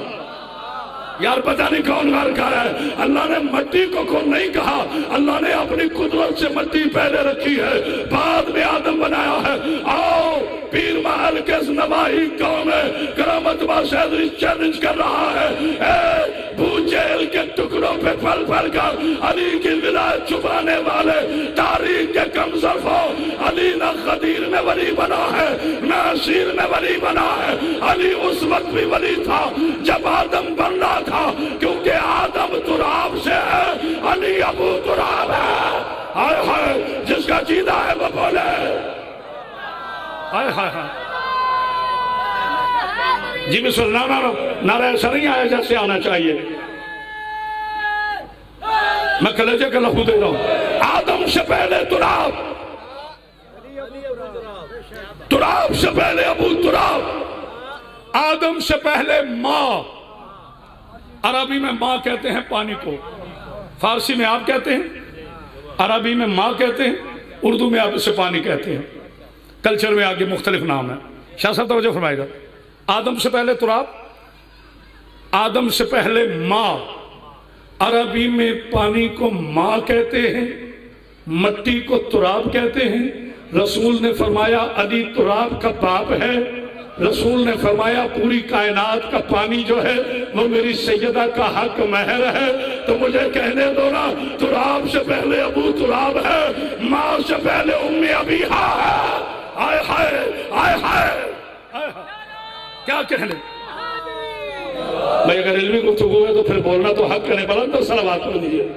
یار پتہ نہیں کون غار کر رہا ہے، اللہ نے مٹی کو کن نہیں کہا، اللہ نے اپنی قدرت سے مٹی پہلے رکھی ہے، بعد میں آدم بنایا ہے۔ آؤ پیر محل کے نواحی قوم ہے، کرامت باشدری چیلنج کر رہا ہے، اے بو جہل کے ٹکڑوں پہ پھل پھل کر علی کی ولایت چھپانے والے، تاریخ کے کم ظرف ہو، علی نہ غدیر میں ولی بنا ہے نہ اسیر میں ولی بنا ہے، علی اس وقت بھی ولی تھا جب آدم بن رہا تھا، کیونکہ آدم تراب سے ہے، علی ابو تراب ہے۔ ہائے ہائے جس کا جیدہ ہے وہ بولے ہائے ہائے ہائے جی بسم اللہ۔ نعرہ ایسا نہیں آیا جیسے آنا چاہیے، میں کلیجے کا لہو دے رہا ہوں۔ آدم سے پہلے تراب، تراب سے پہلے ابو تراب، آدم سے پہلے ماں۔ عربی میں ماں کہتے ہیں پانی کو، فارسی میں آپ کہتے ہیں، عربی میں ماں کہتے ہیں، اردو میں آپ اسے پانی کہتے ہیں، کلچر میں آگے مختلف نام ہے۔ شاہ صاحب توجہ فرمائے گا، آدم سے پہلے تراب، آدم سے پہلے ماں، عربی میں پانی کو ماں کہتے ہیں، مٹی کو تراب کہتے ہیں۔ رسول نے فرمایا علی تراب کا باپ ہے، رسول نے فرمایا پوری کائنات کا پانی جو ہے وہ میری سیدہ کا حق مہر ہے، تو مجھے کہنے دو نا تراب سے پہلے ابو تراب ہے، ماں سے پہلے ام ابیہا ہے۔ آئے ہائے آئے ہائے کیا کہنے بھائی، اگر علمی گفتگو ہے تو پھر بولنا تو حق کرنے بلند تو صلوات پڑھ لیجیے۔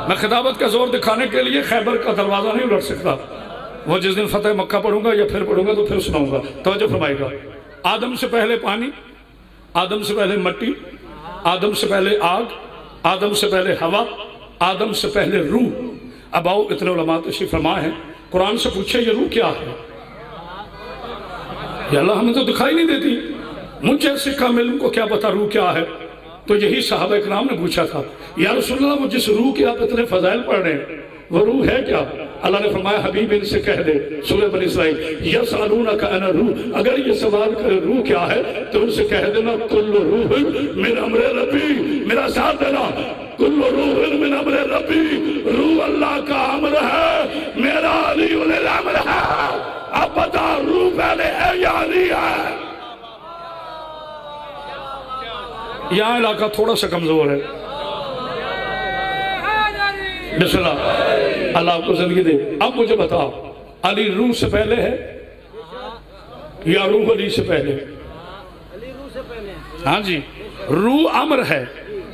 میں خطابت کا زور دکھانے کے لیے خیبر کا دروازہ نہیں لڑ سکتا، وہ جس دن فتح مکہ پڑھوں گا یا پھر پڑھوں گا تو پھر سناؤں گا، توجہ فرمائے گا۔ آدم سے پہلے پانی، آدم سے پہلے مٹی، آدم سے پہلے آگ، آدم سے پہلے ہوا، آدم سے پہلے روح۔ اب آؤ اتنے علماء تشریف فرما ہے، قرآن سے پوچھے یہ روح کیا ہے؟ یا اللہ ہمیں تو دکھائی نہیں دیتی، مجھے سکھا علم کو کیا پتا روح کیا ہے؟ تو یہی صحابہ اکرام نے پوچھا تھا یا رسول اللہ وہ جس روح کے آپ اتنے فضائل پڑھ رہے ہیں وہ روح ہے کیا؟ اللہ نے فرمایا حبیب ان سے کہہ دے، سورہ بنی اسرائیل یسألونک عن الروح، اگر یہ سوال کرے روح کیا ہے تو ان سے کہہ دینا کل روح من امر ربی، میرا ساتھ دینا، کل روح من امر ربی، روح اللہ کا امر ہے، میرا علی علیہ الامر ہے۔ اب بتا روح پہلے ہے یا علی ہے؟ یہاں علاقہ تھوڑا سا کمزور ہے، بسم اللہ، اللہ آپ کو زندگی دے۔ اب مجھے بتاؤ علی روح سے پہلے ہے یا روح علی سے پہلے؟ ہاں جی، روح امر ہے،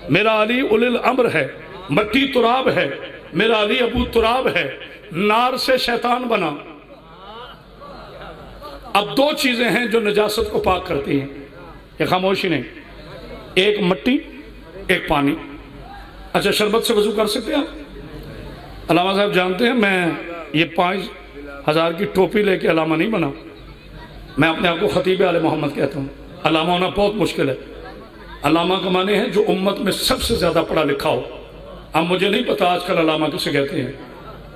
میرا علی اولی الامر ہے، مٹی تراب ہے، میرا علی ابو تراب ہے، نار سے شیطان بنا۔ اب دو چیزیں ہیں جو نجاست کو پاک کرتی ہیں، یہ خاموشی نہیں، ایک مٹی ایک پانی۔ اچھا شربت سے وضو کر سکتے ہیں آپ؟ علامہ صاحب جانتے ہیں میں یہ 5000 کی ٹوپی لے کے علامہ نہیں بنا، میں اپنے آپ کو خطیب آل محمد کہتا ہوں۔ علامہ ہونا بہت مشکل ہے، علامہ کا معنی ہے جو امت میں سب سے زیادہ پڑھا لکھا ہو۔ اب مجھے نہیں پتا آج کل علامہ کسے کہتے ہیں،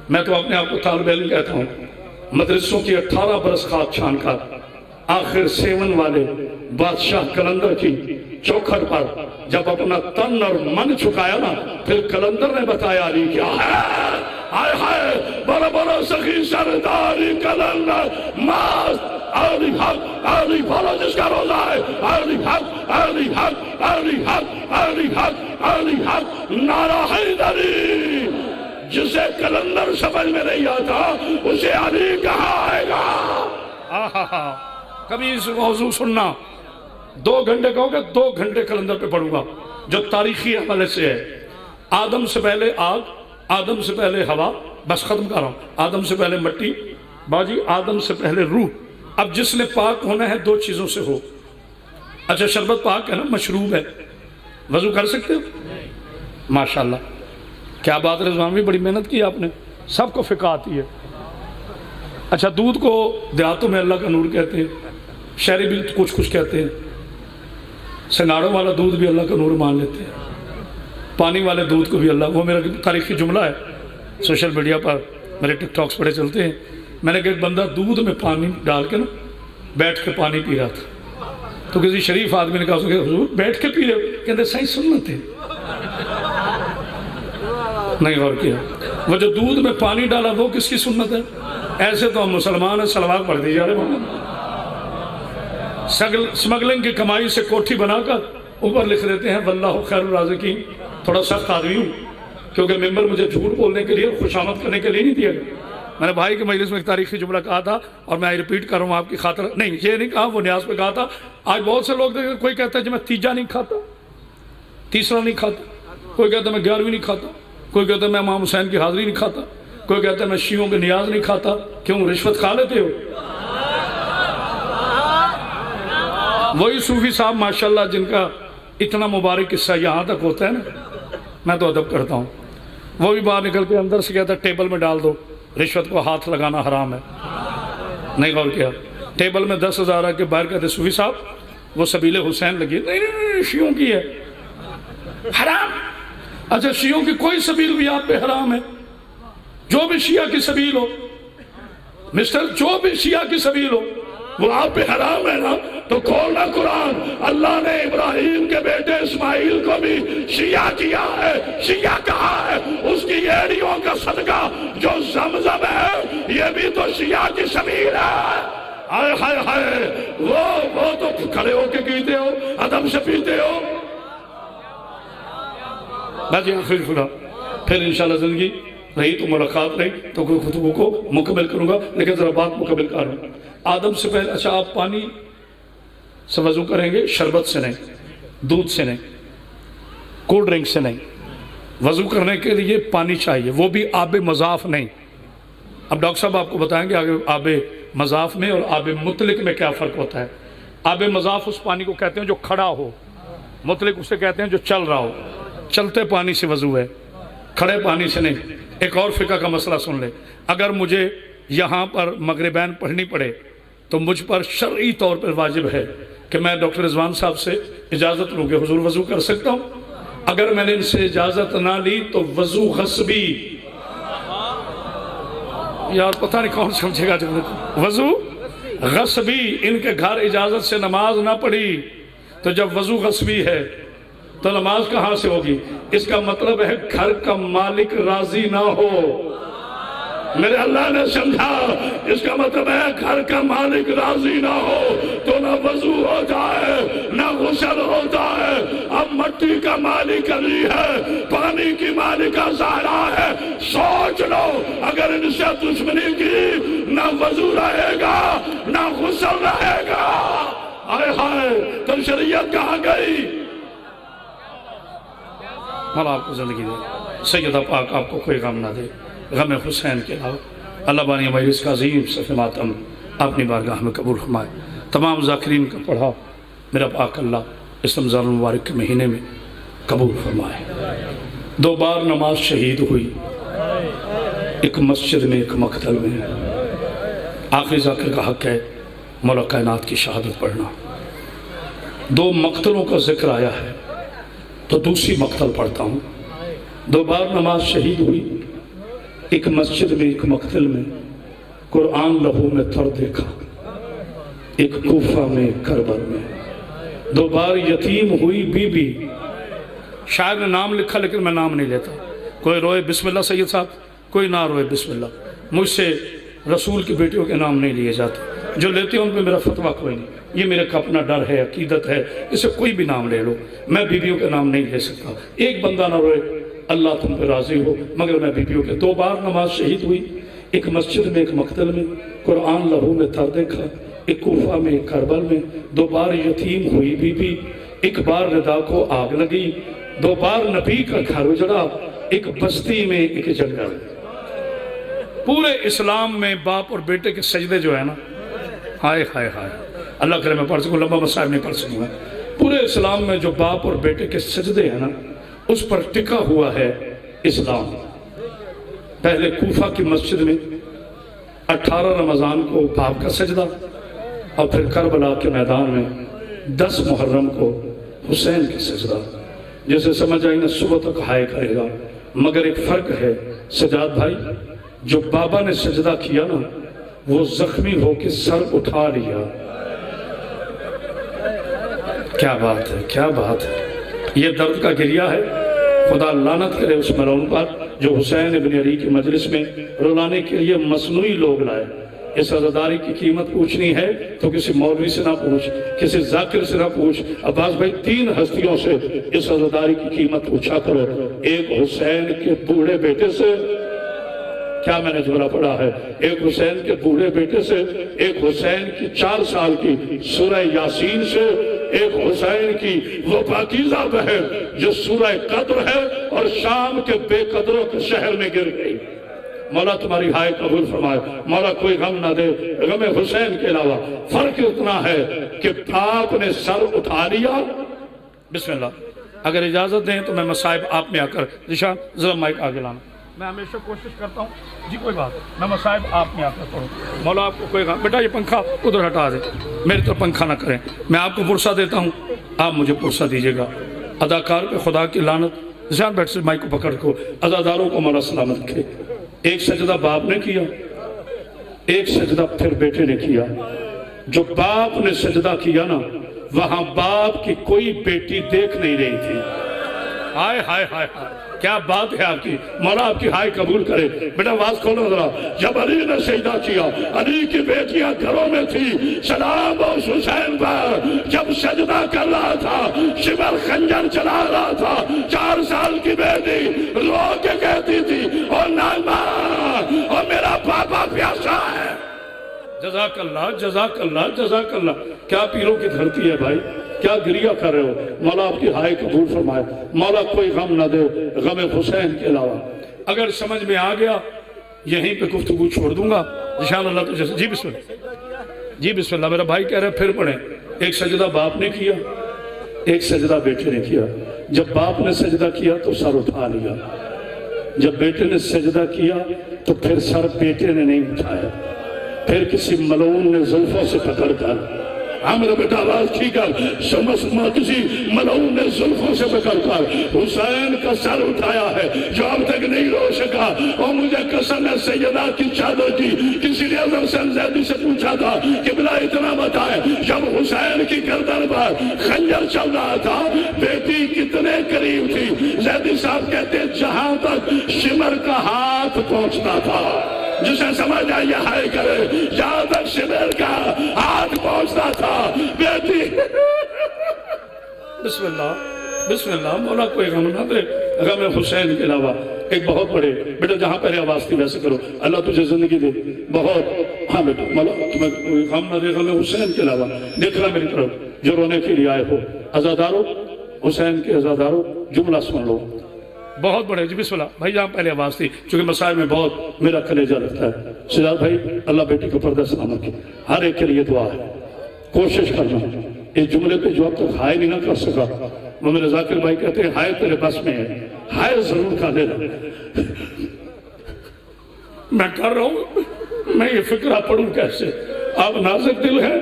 میں تو اپنے آپ کو طالب علم کہتا ہوں۔ مدرسوں کی 18 برس خاک چھان کر آخر 7 والے بادشاہ کلندر کی چوکھٹ پر جب اپنا تن اور من چھکایا نا پھر کلندر نے بتایا علی کیا ہے۔ آئے ہائے بڑا بڑا سخی سرداری کلندر ماست علی حق، علی بولو جس کا روزہ ہے، علی حق علی حق علی حق علی حق علی حق نعرہ حیدری۔ جسے کلندر سمجھ میں نہیں آتا اسے علی کہا آئے گا۔ کبھی اس موضوع سننا، 2 گھنٹے کہو گے 2 گھنٹے کلندر پہ پڑھوں گا جو تاریخی حوالے سے ہے۔ آدم سے پہلے آگ، آدم سے پہلے ہوا، بس ختم کر رہا ہوں، آدم سے پہلے مٹی، باجی آدم سے پہلے روح۔ اب جس نے پاک ہونا ہے دو چیزوں سے ہو۔ اچھا شربت پاک ہے نا، مشروب ہے، وضو کر سکتے ہو؟ ماشاءاللہ، کیا بات رضوان بھی بڑی محنت کی آپ نے، سب کو فقہ آتی ہے۔ اچھا دودھ کو دیہاتوں میں اللہ کا نور کہتے ہیں، شہری بھی کچھ کہتے ہیں، سنگاڑوں والا دودھ بھی اللہ کا نور مان لیتے ہیں، پانی والے دودھ کو بھی اللہ، وہ میرا تاریخی جملہ ہے، سوشل میڈیا پر میرے ٹک ٹاکس بڑے چلتے ہیں۔ میں نے کہا ایک بندہ دودھ میں پانی ڈال کے نا بیٹھ کے پانی پی رہا تھا، تو کسی شریف آدمی نے کہا کہ حضور بیٹھ کے پی رہے ہو؟ کہتے صحیح سنت ہے، نہیں غور کیا، وہ جو دودھ میں پانی ڈالا وہ کس کی سنت ہے؟ ایسے تو ہم مسلمان ہیں، صلوات پڑھ دی جا رہے ہیں، سمگلنگ کی کمائی سے کوٹھی بنا کر اوپر لکھ دیتے ہیں واللہ خیر الرازقین۔ تھوڑا سخت آدمی ہوں کیونکہ ممبر مجھے جھوٹ بولنے کے لیے، خوشامد کرنے کے لیے نہیں دیا گیا۔ میں نے بھائی کے مجلس میں ایک تاریخی جملہ کہا تھا اور میں ریپیٹ کر رہا ہوں آپ کی خاطر، نہیں یہ نہیں کہا، وہ نیاز پہ کہا تھا۔ آج بہت سے لوگ دیکھتے، کوئی کہتا ہے کہ میں تیجا نہیں کھاتا، تیسرا نہیں کھاتا، کوئی کہتا ہے میں 11ویں نہیں کھاتا، کوئی کہتا ہے میں امام حسین کی حاضری نہیں کھاتا، کوئی کہتا ہے میں شیعوں کے نیاز نہیں کھاتا۔ کیوں؟ رشوت کھا لیتے ہو؟ وہی صوفی صاحب ماشاءاللہ جن کا اتنا مبارک قصہ یہاں تک ہوتا ہے نا، میں تو ادب کرتا ہوں، وہ بھی باہر نکل کے اندر سے کہتا ہے ٹیبل میں ڈال دو، رشوت کو ہاتھ لگانا حرام ہے۔ نہیں غور کیا، ٹیبل میں 10,000 ہے کہ باہر کہتے صوفی صاحب وہ سبیل حسین لگی، نہیں شیعوں کی ہے، حرام۔ اچھا شیعوں کی کوئی سبیل بھی آپ پہ حرام ہے؟ جو بھی شیعہ کی سبیل ہو مسٹر، جو بھی شیعہ کی سبیل ہو وہ آپ پہ حرام ہے نا؟ تو کھولنا قرآن، اللہ نے ابراہیم کے بیٹے اسماعیل کو بھی شیعہ کیا ہے، شیعہ کہا ہے، اس کی ایڑیوں کا صدقہ جو زمزم ہے یہ بھی تو شیعہ کی سبیل ہے۔ ہائے ہائے ہائے، وہ تو کھڑے ہو کے پیتے ہو، ادب سے پیتے ہو۔ بس یہ آخری خدا، پھر انشاءاللہ زندگی رہی تو ملاقات رہی تو کوئی خطبوں کو مکمل کروں گا، لیکن ذرا بات مکمل کر رہا ہوں۔ آدم سے پہلے، اچھا آپ پانی سے وضو کریں گے، شربت سے نہیں، دودھ سے نہیں، کولڈ ڈرنک سے نہیں، وضو کرنے کے لیے پانی چاہیے، وہ بھی آب مضاف نہیں۔ اب ڈاکٹر صاحب آپ کو بتائیں گے آب مضاف میں اور آب مطلق میں کیا فرق ہوتا ہے۔ آب مضاف اس پانی کو کہتے ہیں جو کھڑا ہو، مطلق اسے کہتے ہیں جو چل رہا ہو۔ چلتے پانی سے وضو ہے، کھڑے پانی سے نہیں۔ ایک اور فقہ کا مسئلہ سن لے، اگر مجھے یہاں پر مغربین پڑھنی پڑے تو مجھ پر شرعی طور پر واجب ہے کہ میں ڈاکٹر رضوان صاحب سے اجازت لوں کہ حضور وضو کر سکتا ہوں۔ اگر میں نے ان سے اجازت نہ لی تو وضو غصبی، یار پتہ نہیں کون سمجھے گا، وضو غصبی، ان کے گھر اجازت سے نماز نہ پڑھی تو جب وضو غصبی ہے تو نماز کہاں سے ہوگی؟ اس کا مطلب ہے گھر کا مالک راضی نہ ہو۔ میرے اللہ نے سمجھا، اس کا مطلب ہے گھر کا مالک راضی نہ ہو تو نہ وضو ہو جائے نہ غسل ہوتا ہے۔ اب مٹی کا مالک علی ہے، پانی کی مالکہ زہرا ہے، سوچ لو اگر ان سے دشمنی کی، نہ وضو رہے گا نہ غسل رہے گا۔ آئے ہائے، تو شریعت کہاں گئی؟ مولا آپ کو زندگی دے، سیدہ پاک آپ کو کوئی غم نہ دے، غم حسین کے علاوہ۔ اللہ بانی مجلس کا عظیم صف ماتم اپنی بارگاہ میں قبول فرمائے۔ تمام ذاکرین کا پڑھا میرا پاک اللہ اس رمضان المبارک کے مہینے میں قبول فرمائے۔ 2 بار نماز شہید ہوئی، ایک مسجد میں ایک مقتل میں۔ آخری ذاکر کا حق ہے مولا کائنات کی شہادت پڑھنا۔ 2 مقتلوں کا ذکر آیا ہے تو دوسری مقتل پڑھتا ہوں۔ 2 بار نماز شہید ہوئی، ایک مسجد میں ایک مقتل میں، قرآن لہو میں تر دیکھا، ایک کوفہ میں کربل میں۔ 2 بار یتیم ہوئی بی بی، شاعر نے نام لکھا لیکن میں نام نہیں لیتا۔ کوئی روئے بسم اللہ سید صاحب، کوئی نہ روئے بسم اللہ۔ مجھ سے رسول کی بیٹیوں کے نام نہیں لیے جاتے، جو لیتے ہیں ان پہ میرا فتویٰ کوئی نہیں، یہ میرے کا اپنا ڈر ہے، عقیدت ہے، اسے کوئی بھی نام لے لو، میں بیویوں کے نام نہیں لے سکتا۔ ایک بندہ نہ روئے اللہ تم پہ راضی ہو، مگر میں بیویوں کے۔ 2 بار نماز شہید ہوئی، ایک مسجد میں ایک مقتل میں، قرآن لہو میں تر دیکھا، ایک کوفہ میں ایک کربل میں۔ 2 بار یتیم ہوئی بی بی، ایک بار ردا کو آگ لگی، 2 بار نبی کا گھر اجڑا، ایک بستی میں ایک جنگل. پورے اسلام میں باپ اور بیٹے کے سجدے جو ہے نا، ہائے ہائے ہائے، اللہ کرے میں پڑھ سکوں، لمبا مسائل نہیں پڑھ سکوں. پورے اسلام میں جو باپ اور بیٹے کے سجدے ہیں نا، اس پر ٹکا ہوا ہے اسلام. پہلے کوفہ کی مسجد میں 18 رمضان کو باپ کا سجدہ، اور پھر کربلا کے میدان میں 10 محرم کو حسین کا سجدہ. جیسے سمجھ آئی نا، صبح تک ہائے کرے گا. مگر ایک فرق ہے سجاد بھائی، جو بابا نے سجدہ کیا نا، وہ زخمی ہو کے سر اٹھا لیا. کیا بات ہے، کیا بات ہے. یہ درد کا گریہ ہے. خدا لعنت کرے اس ملعون پر جو حسین ابن علی کی مجلس میں رلانے کے لیے مصنوعی لوگ لائے. اس عزاداری کی قیمت پوچھنی ہے تو کسی مولوی سے نہ پوچھ، کسی ذاکر سے نہ پوچھ. عباس بھائی 3 ہستیوں سے اس عزاداری کی قیمت پوچھا کرو. ایک حسین کے بوڑھے بیٹے سے، کیا میں نے جملہ پڑھا ہے، ایک حسین کے بوڑھے بیٹے سے، ایک حسین کی 4 سال کی سورہ یاسین سے، ایک حسین کی وہ پاکیزہ بہن جو سورہ قدر ہے اور شام کے بے قدروں کے شہر میں گر گئی. مولا تمہاری ہائے قبول فرمائے. مولا کوئی غم نہ دے غم حسین کے علاوہ. فرق اتنا ہے کہ باپ نے سر اٹھا لیا. بسم اللہ. اگر اجازت دیں تو میں مصائب آپ میں آ کر ذیشان ذرا مائک آگے لانا. میں ہمیشہ کوشش کرتا ہوں جی، کوئی بات ہے، میں مصائب آپ میں آ کر پڑھوں. مولا آپ کو کوئی غم، بیٹا یہ پنکھا ادھر ہٹا دیں، میری طرف پنکھا نہ کریں. میں آپ کو پرسہ دیتا ہوں، آپ مجھے پرسہ دیجیے گا. اداکار پہ خدا کی لعنت. ذیشان بیٹھ سے مائک کو پکڑ کو. عزاداروں کو مولا سلامت رکھے. ایک سجدہ باپ نے کیا، ایک سجدہ پھر بیٹے نے کیا. جو باپ نے سجدہ کیا نا، وہاں باپ کی کوئی بیٹی دیکھ نہیں رہی تھی. ہائے ہائے ہائے ہائے، کیا بات ہے آپ کی. مولا آپ کی ہائے قبول کرے. بیٹا آواز کھولو ذرا. جب علی نے سجدہ کیا، علی کی بیٹیاں گھروں میں تھی. سلام اس حسین پر جب سجدہ کر رہا تھا، شمر خنجر چلا رہا تھا. 4 سال کی بیٹی رو کے کہتی تھی، اور نانا اور میرا پاپا پیاسا ہے. جزاک اللہ، جزاک اللہ، جزاک اللہ. کیا پیروں کی دھرتی ہے بھائی، کیا گریہ کر رہے ہو. مولا آپ کی ہائے قبول فرمائے. مولا کوئی غم نہ دے غم حسین کے علاوہ. اگر سمجھ میں آ گیا یہیں پہ گفتگو چھوڑ دوں گا انشاء اللہ. تجھے جی بسم اللہ، جی بسم اللہ. میرا بھائی کہہ رہے پھر پڑھیں. ایک سجدہ باپ نے کیا، ایک سجدہ بیٹے نے کیا. جب باپ نے سجدہ کیا تو سر اٹھا لیا. جب بیٹے نے سجدہ کیا تو پھر سر بیٹے نے نہیں اٹھایا. پھر کسی ملعون نے زلفوں سے پکڑ کر، ہاں میرا بیٹا آواز ٹھیک ہے، کسی ملعون نے زلفوں سے پکڑ کر حسین کا سر اٹھایا ہے جو اب تک نہیں رو سکا. اور مجھے قسم ہے سیدہ کی چادر کی. کسی نے اعظم حسین زیدی سے پوچھا تھا کہ بلا اتنا بتائے، جب حسین کی گردن پر خنجر چل رہا تھا بیٹی کتنے قریب تھی؟ زیدی صاحب کہتے جہاں تک شمر کا ہاتھ پہنچتا تھا. جسے سمجھ آئیے ہائے کرے، جہاں تک شمر کا ہاتھ پہنچتا تھا بیٹی. بسم اللہ، بسم اللہ. مولا کوئی غم نہ دے غم حسین کے علاوہ. ایک بہت بڑے بیٹا، جہاں پہلے آواز تھی ویسے کرو. اللہ تجھے زندگی دے بہت. ہاں بیٹا، مولا تمہیں کوئی غم نہ دے غم حسین کے علاوہ. دیکھنا میری طرف جو رونے کے لیے آئے ہو. عزادارو، حسین کے عزادارو، جملہ سن لو. بہت بڑے جی بسم اللہ. بھائی جہاں پہلے آواز تھی، چونکہ مسائل میں بہت میرا کلیجہ رکھتا ہے. سجاد بھائی اللہ بیٹی کو پردہ سلامت کی. ہر ایک کے لیے دعا ہے. کوشش کرنا اس جملے پہ جو اب تک ہائے نہیں نہ کر سکا، وہ میرے ذاکر بھائی کہتے ہیں ہائے تیرے بس میں ہے، ہائے ضرور کر دینا. میں کر رہا ہوں. میں یہ فکرہ پڑھوں کیسے؟ آپ نازک دل ہے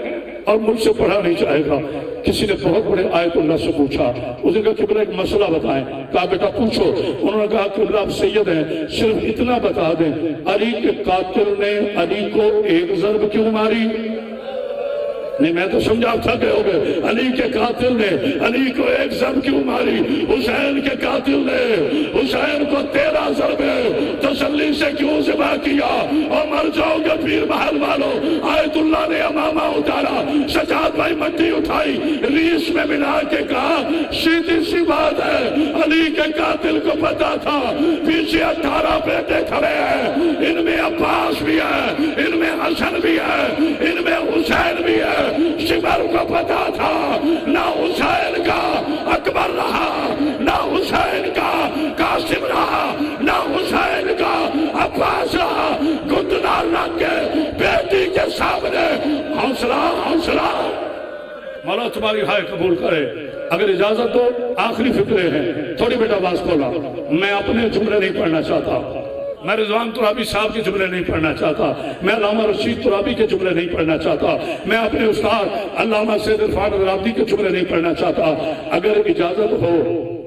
اور مجھ سے پڑھا نہیں چاہے گا. کسی نے بہت بڑے آیت اللہ سے پوچھا. اس نے کہا قبلہ ایک مسئلہ بتائیں. کہا بیٹا پوچھو. انہوں نے کہا قبلہ آپ سید ہیں، صرف اتنا بتا دیں علی کے قاتل نے علی کو ایک ضرب کیوں ماری؟ نہیں میں تو سمجھا آپ تھکے ہو گئے. علی کے قاتل نے علی کو ایک ضرب کیوں ماری؟ حسین کے قاتل نے حسین کو 13 ضربے تسلی سے کیوں ذبح کیا؟ اور مر جاؤ گے پیر محل والوں. آیت اللہ نے امامہ اتارا، سجاد بھائی مٹی اٹھائی، ریس میں ملا کے کہا سیدھی سی بات ہے. علی کے قاتل کو پتا تھا پیچھے 18 بیٹے کھڑے ہیں، ان میں عباس بھی ہے، ان میں حسن بھی ہے، ان میں حسین بھی ہے. شمر کو پتا تھا نہ حسین کا اکبر رہا، نہ حسین کا قاسم رہا. اللہ تمہاری ہائے قبول کرے۔ اگر اجازت ہو آخری فکرے ہیں، تھوڑی بیٹا باز کھولا، میں اپنے جملے نہیں پڑھنا چاہتا، میں رضوان ترابی صاحب کے جملے نہیں پڑھنا چاہتا، میں علامہ رشید ترابی کے جملے نہیں پڑھنا چاہتا، میں اپنے استاد علامہ سید عرفان الرابدی کے جملے نہیں پڑھنا چاہتا۔ اگر اجازت ہو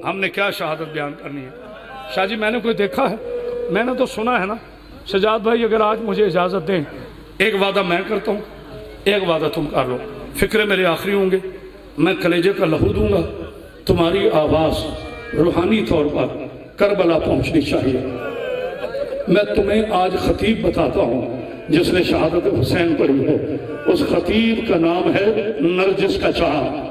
ہم نے کیا شہادت بیان کرنی ہے؟ شاہ جی میں نے کوئی دیکھا ہے؟ میں نے تو سنا ہے نا۔ سجاد بھائی اگر آج مجھے اجازت دیں، ایک وعدہ میں کرتا ہوں، ایک وعدہ تم کر لو، فکرے میرے آخری ہوں گے، میں کلیجے کا لہو دوں گا، تمہاری آواز روحانی طور پر کربلا پہنچنی چاہیے۔ میں تمہیں آج خطیب بتاتا ہوں جس نے شہادت حسین پڑھی ہے، اس خطیب کا نام ہے نرجس کا چاند،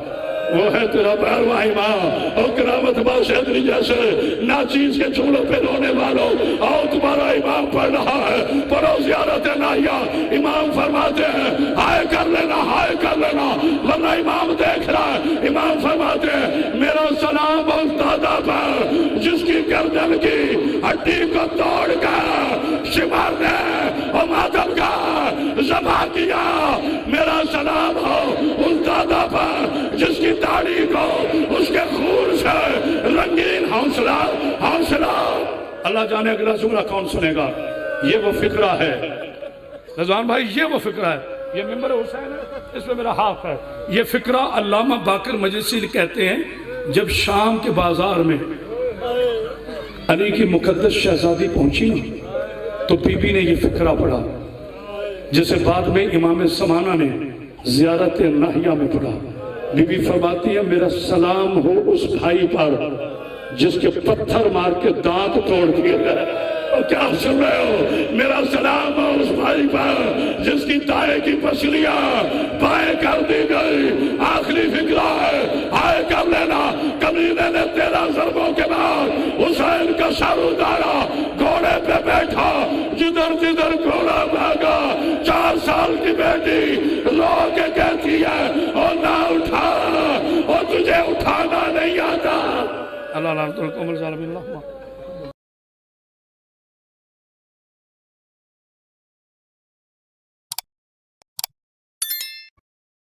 وہ ہے تیرا پیروا امام اور کرامت باش ادری جیسے ناچیز کے جملوں پہ رونے والوں، آؤ تمہارا امام پڑھ رہا ہے، پڑھو زیارت ناہیہ۔ امام فرماتے ہیں ہائے کر لینا، ہائے کر لینا، ورنہ امام دیکھ رہا ہے۔ امام فرماتے ہیں میرا سلام اس دادا پر جس کی گردن کی ہڈی کو توڑ کر شمار نے اور ماتم کا ذبح کیا، میرا سلام ہو اس دادا پر جس کی داڑھی کو اس کے خون سے رنگین حوصلہ حوصلہ۔ اللہ جانے اگلا جملہ کون سنے گا؟ یہ وہ فکرہ ہے رضوان بھائی، یہ وہ فکرہ ہے، یہ ممبر حسین ہے، اس میں میرا حق ہے۔ یہ فکرہ علامہ باقر مجلسی کہتے ہیں جب شام کے بازار میں علی کی مقدس شہزادی پہنچی نا تو بی بی نے یہ فکرہ پڑھا، جسے بعد میں امام زمانہ نے زیارت ناہیہ میں پڑھا۔ بی بی فرماتی ہے میرا سلام ہو اس بھائی پر جس کے پتھر مار کے دانت توڑ دیے گئے۔ اور کیا سن رہے ہو؟ میرا سلام ہو اس بھائی پر جس کی دائیں کی پسلیاں بائیں کر دی گئی۔ آخری فکرہ ہے ہائے کر لینا۔ کمینے نے 13 ضربوں کے بعد حسین کا سر اتارا، گھوڑے پہ بیٹھا، جدھر جدھر گھوڑا بھاگا، 4 سال کی بیٹی رو کے کہتی ہے اور نہ اٹھا، اور تجھے اٹھانا نہیں آتا۔ اللہ